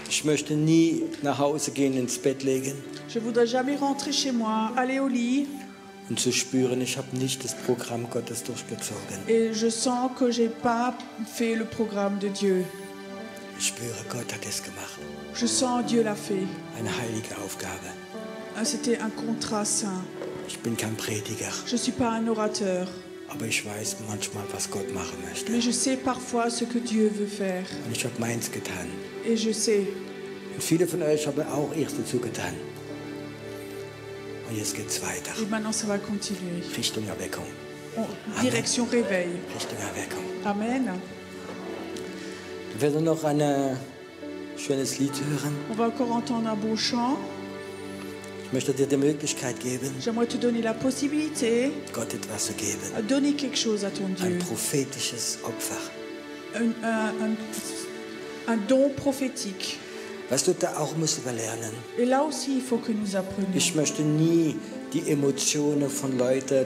Ich möchte nie nach Hause gehen, ins Bett legen Je voudrais jamais rentrer chez moi, aller au lit und zu spüren, ich habe nicht das Programm Gottes durchgezogen. et je sens que j'ai pas fait le programme de Dieu. Ich spüre, Gott hat es gemacht. Je sens Dieu l'a fait. Eine heilige Aufgabe. C'était un contrat saint. Ich bin kein Prediger, Je suis pas un orateur, aber ich weiß manchmal, was Gott machen möchte. mais je sais parfois ce que Dieu veut faire. Und ich habe meins getan. Et je sais. Und viele von euch haben auch erst dazu getan. Und jetzt geht's weiter. Et maintenant, ça va continuer. Richtung Erweckung. Direction réveil. Richtung Erweckung. Amen. Wir werden noch ein schönes Lied hören. On va encore entendre un beau chant. Ich möchte dir die Möglichkeit geben, J'aimerais te donner la possibilité Gott etwas zu geben. de donner quelque chose à ton Ein Dieu. prophetisches Opfer. Un don prophétique. Weißt du, da auch müssen wir lernen. Et là aussi, il faut que nous apprenions. Ich möchte nie die Emotionen von Leuten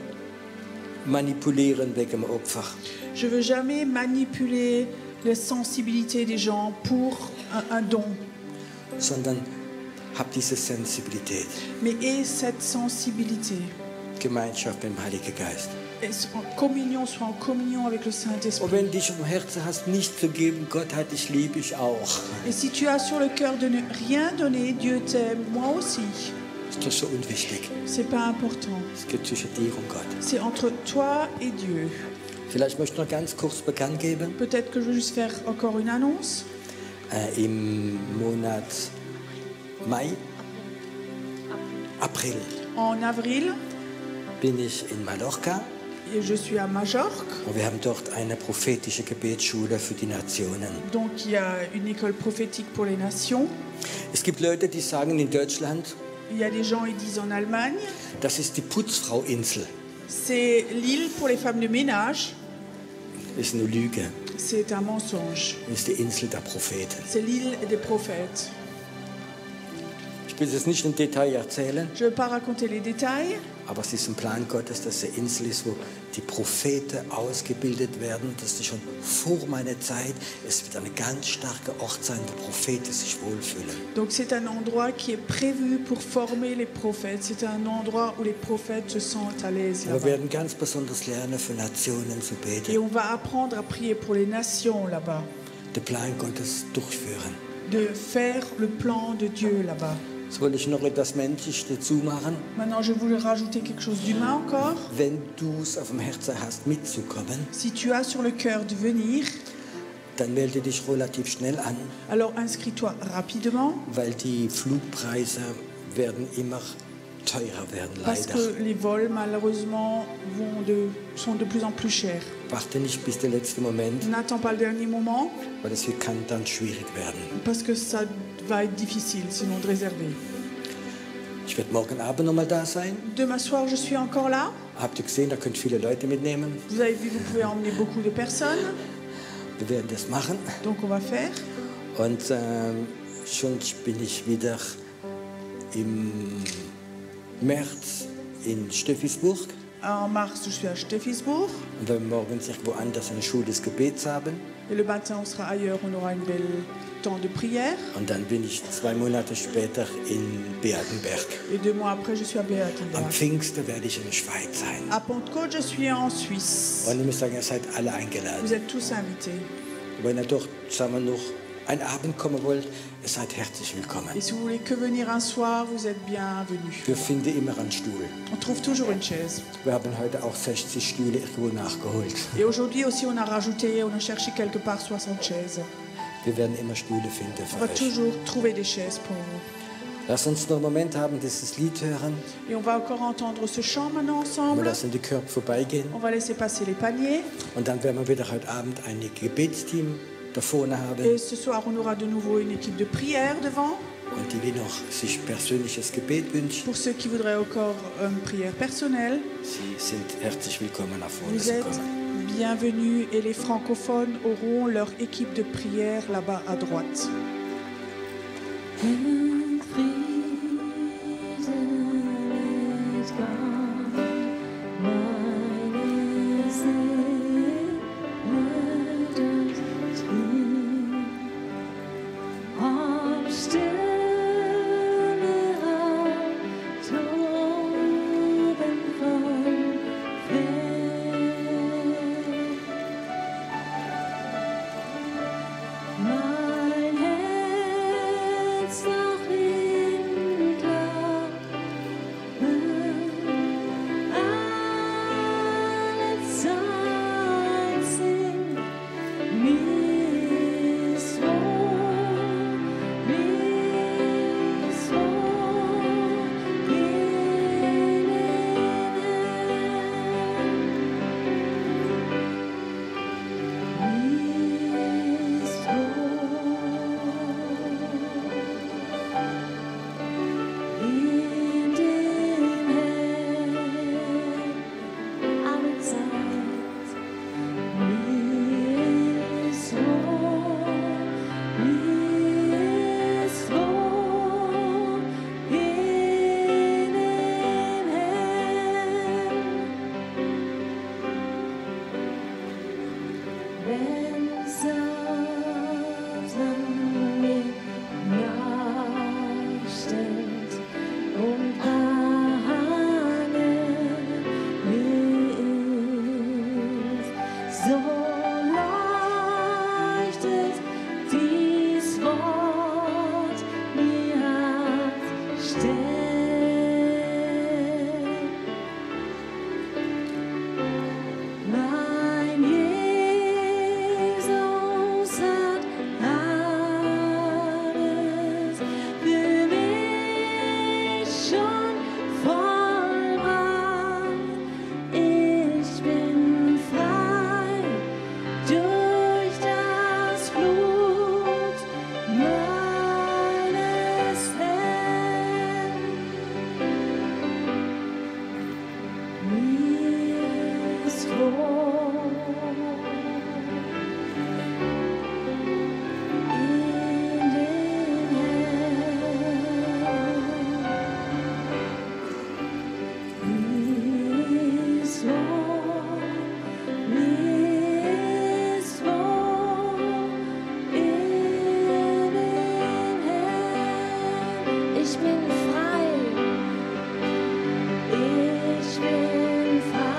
manipulieren wegen dem Opfer. Je veux jamais manipuler les sensibilités des gens pour un don. Sondern hab diese Sensibilität. Mais aie cette sensibilité. Gemeinschaft mit dem Heiligen Geist. Et sois en communion avec le Und Saint-Esprit. wenn du dich im Herzen hast, nicht zu geben, Gott hat dich lieb, ich auch. Et si tu as sur le cœur de ne rien donner, Dieu t'aime, moi aussi. Ist doch so unwichtig. C'est pas important. Es geht zwischen dir und Gott. C'est entre toi et Dieu. Vielleicht möchte ich noch ganz kurz bekannt geben. Peut-être que je veux juste faire encore une annonce. Im Monat Mai, April En avril, bin ich in Mallorca je suis à Majorque. und wir haben dort eine prophetische Gebetsschule für die Nationen. Donc il y a une école prophétique pour les nations. Es gibt Leute, die sagen in Deutschland, Il y a des gens, ils disent en Allemagne, das ist die Putzfrau-Insel. c'est l'île pour les femmes de ménage. Das ist eine Lüge. C'est un mensonge. Das ist die Insel der Propheten. C'est l'île des prophètes. Ich will es nicht im Detail erzählen, Je ne vais pas raconter les détails, aber es ist ein Plan Gottes, dass eine Insel ist, wo die Propheten ausgebildet werden. Das ist schon vor meiner Zeit. Es wird eine ganz starke Ort sein, wo Propheten sich wohlfühlen. donc c'est un endroit qui est prévu pour former les prophètes. C'est un endroit où les prophètes se sentent à l'aise Wir là-bas. werden ganz besonders lernen, für Nationen zu Et beten, on va apprendre à prier pour les nations là-bas, den Plan Gottes durchführen. de faire le plan de Dieu là-bas. Jetzt wollte ich noch etwas Menschliches dazu machen. Maintenant, je voulais rajouter quelque chose d'humain encore. Wenn du es auf dem Herzen hast, mitzukommen, Si tu as sur le cœur de venir, dann melde dich relativ schnell an, alors inscris-toi rapidement, weil die Flugpreise werden immer teurer werden, parce leider. que les vols, malheureusement, sont de plus en plus chers. Warte nicht bis der letzte Moment, N'attends pas le dernier moment, weil es kann dann schwierig werden. parce que ça va être difficile, sinon de réserver. Ich werde morgen Abend nochmal da sein. Demain soir, je suis encore là. Habt ihr gesehen, da könnt viele Leute mitnehmen. Vous avez vu, vous pouvez emmener beaucoup de personnes, Wir werden das machen. donc on va faire. Und schon bin ich wieder im März in Steffisburg. En mars, je suis à Steffisburg. Und wenn wir morgens irgendwo anders eine Schule des Gebets haben. Et le matin, on sera ailleurs, on aura une belle temps de prière. Und dann bin ich 2 Monate später in Beatenberg. Et 2 mois après, je suis à Am Beatenberg. Pfingsten werde ich in der Schweiz sein. À Pentecôte, je suis en Suisse. Und ich muss sagen, ihr seid alle Vous eingeladen. êtes tous invités. Wenn ihr dort zusammen noch einen Abend kommen wollt, ihr seid herzlich willkommen. Et si vous voulez que venir un soir, vous êtes bienvenus. Wir finden immer einen Stuhl. On trouve toujours une chaise. Wir haben heute auch 60 Stühle irgendwo nachgeholt. Et aujourd'hui aussi, on a rajouté, on a cherché quelque part 60 chaises. Wir werden immer Stühle finden On für va euch. toujours trouver des chaises pour vous. Lass uns noch einen Moment haben, dieses Lied hören. Et on va encore entendre ce chant maintenant Wir ensemble. lassen die Körper vorbeigehen. On va laisser passer les paniers. Und dann werden wir wieder heute Abend ein Gebetsteam da vorne haben. Et ce soir, on aura de nouveau une équipe de prière devant. Und die noch sich persönliches Gebet wünschen, Pour ceux qui voudraient encore une prière personnelle, sie sind herzlich willkommen nach vorne vous zu êtes kommen. bienvenus et les francophones auront leur équipe de prière là-bas à droite. And freedom is gone. Mine is there, murder's true. I'm still around, told and mein Herz noch in Glauben, alle Zeit singt mir ist wohl, mir ist wohl in Wenn Satan mir nachstellt und ahne mir ist, so leuchtet dies Wort mir ans Stern. Mein Jesus hat alles für mich schon vollbracht. Ich bin frei durch das Blut meines Herrn. Mir ist wohl in den Herrn. Mir ist wohl in den Herrn. Ich bin frei. Ich bin frei.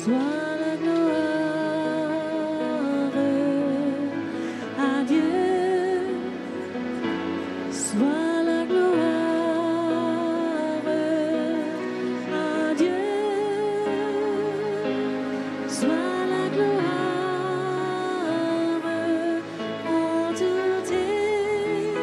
Soit la gloire à Dieu. Soit la gloire à Dieu. Soit la gloire pour toute éternité.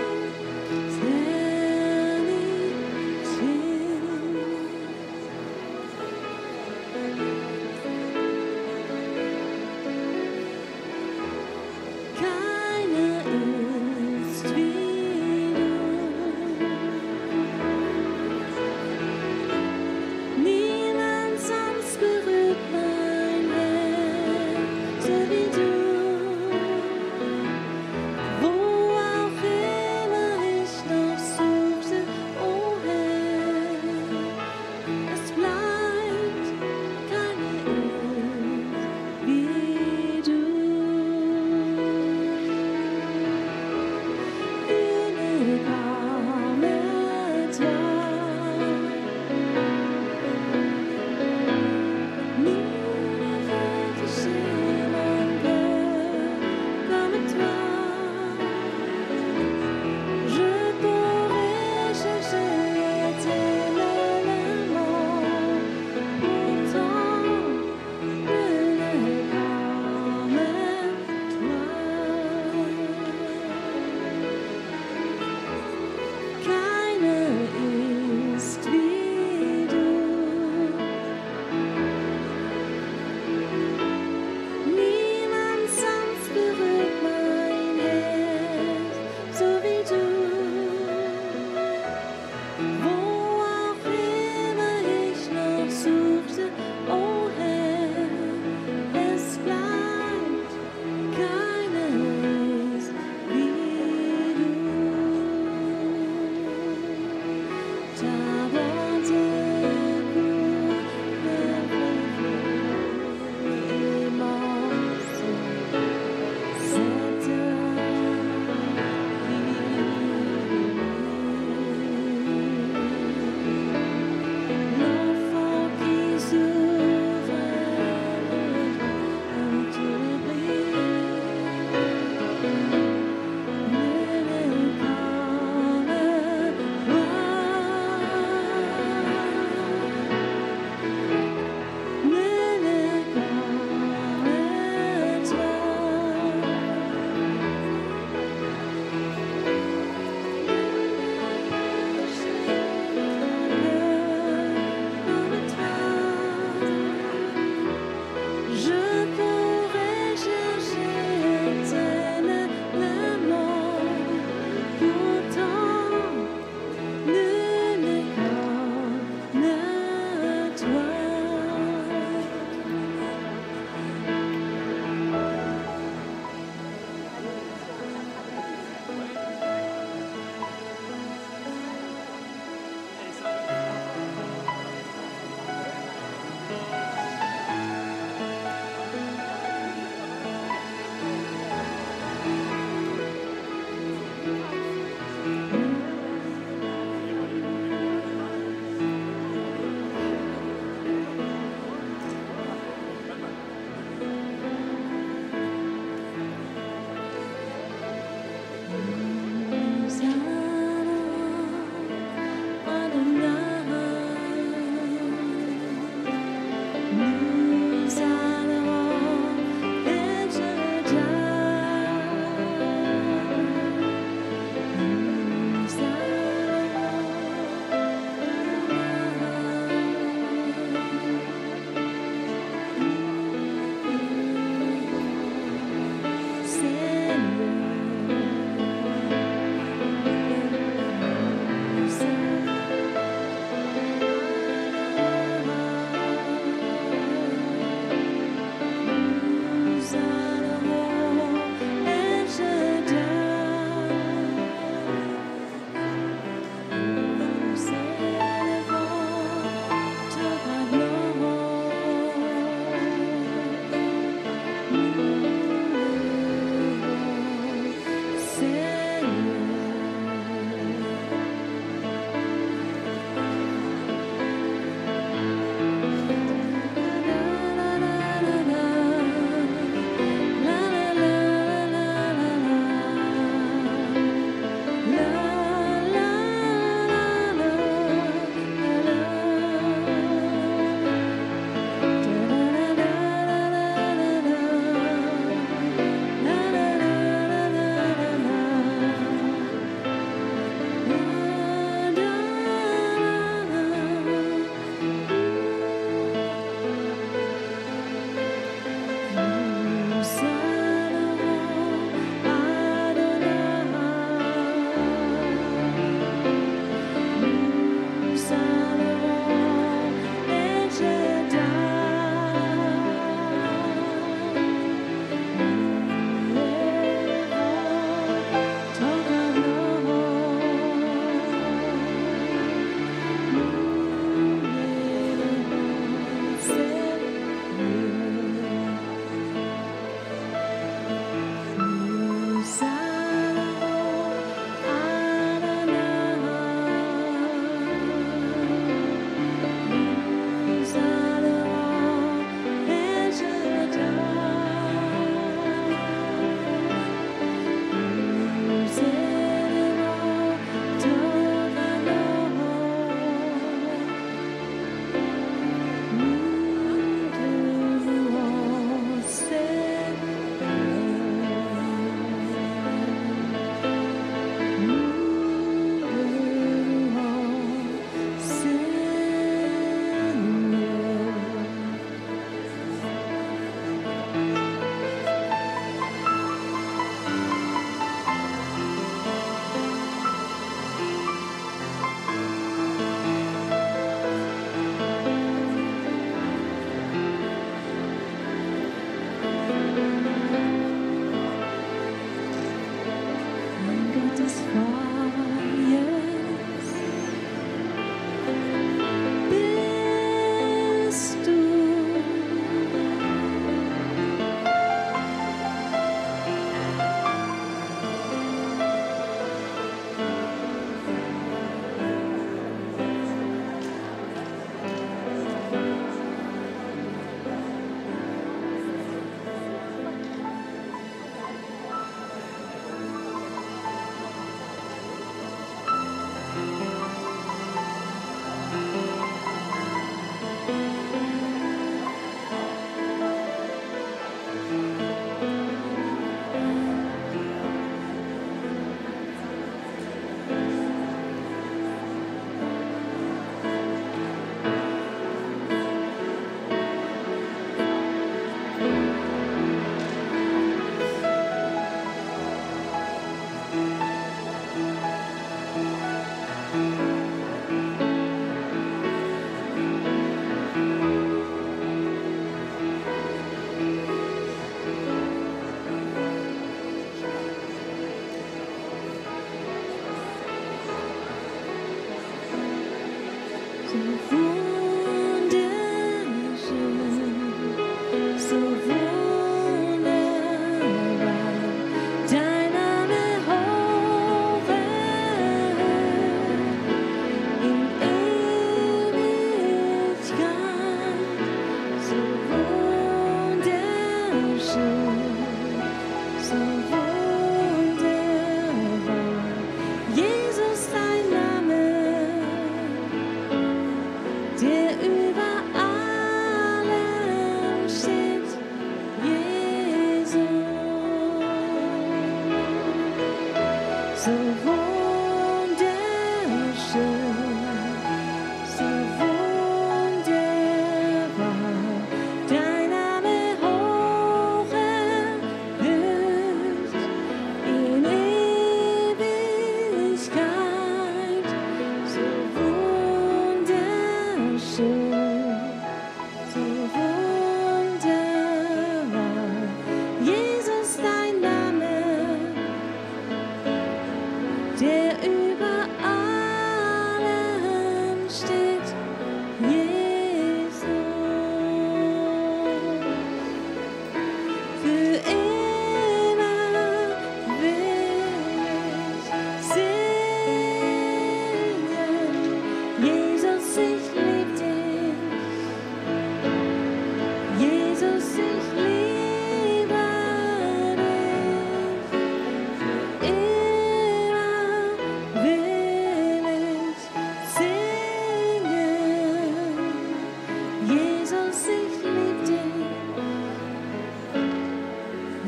Jesus, ich lieb dich.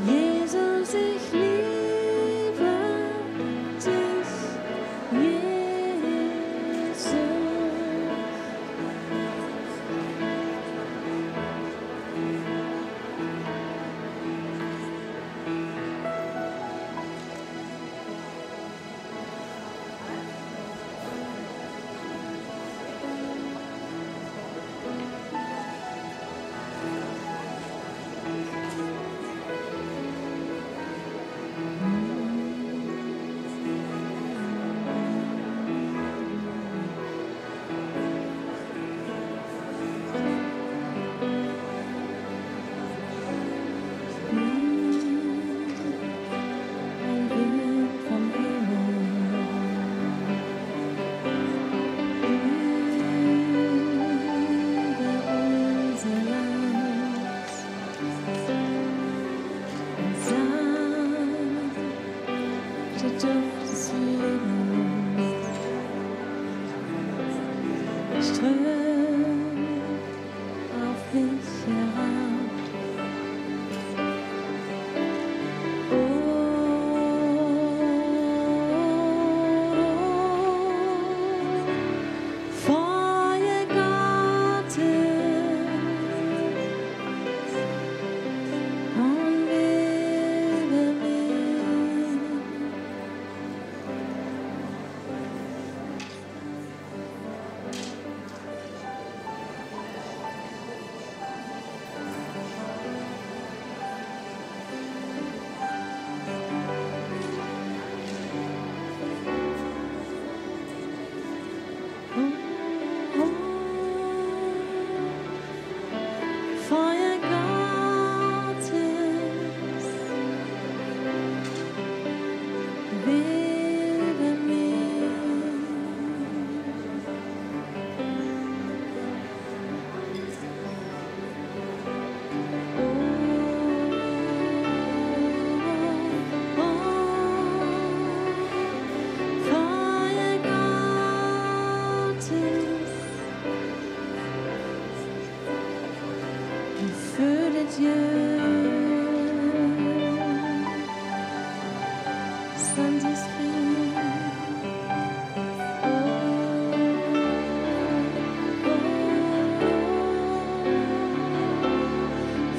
Jesus, ich liebe dich. Jesus. Ein Wind vom Himmel über unser Land und sanfte Duft des Lebens strömt auf mich herab. Feuer Gottes umgebe mich. Feuer Gottes webe mich. Feuer Gottes feu de Dieu, Saint-Esprit,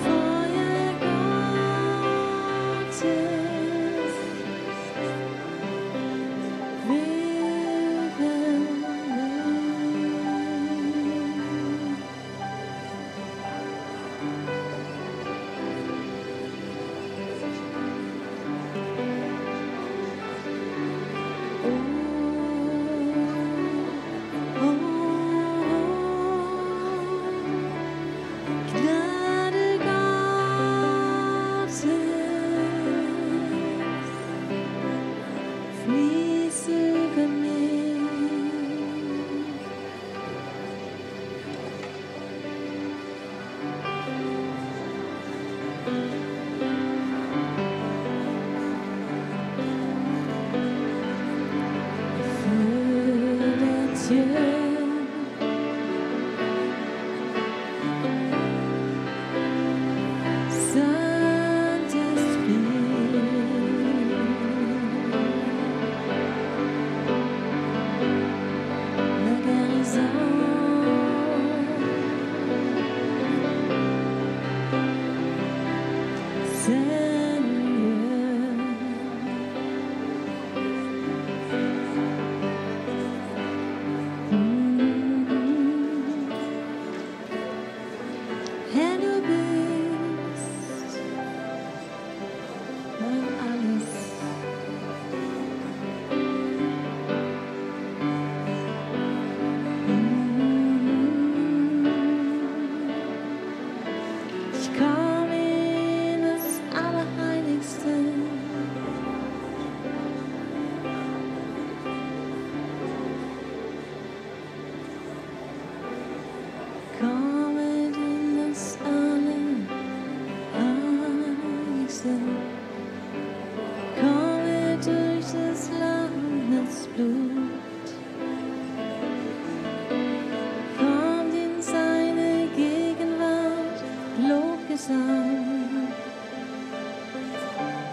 feuer Gottes, Gnade Gottes, fließe über mich. Feu de Dieu. La guérison, Seigneur.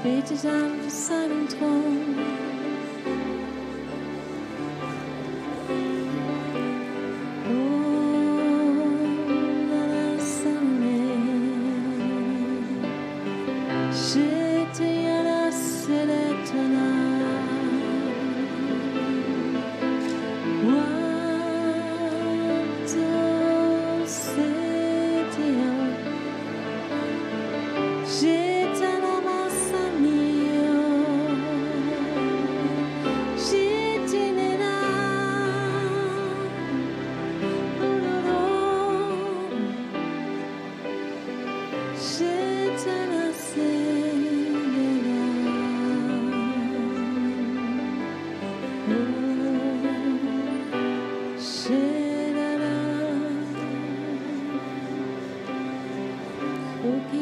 Creatures of the silent throne. Okay.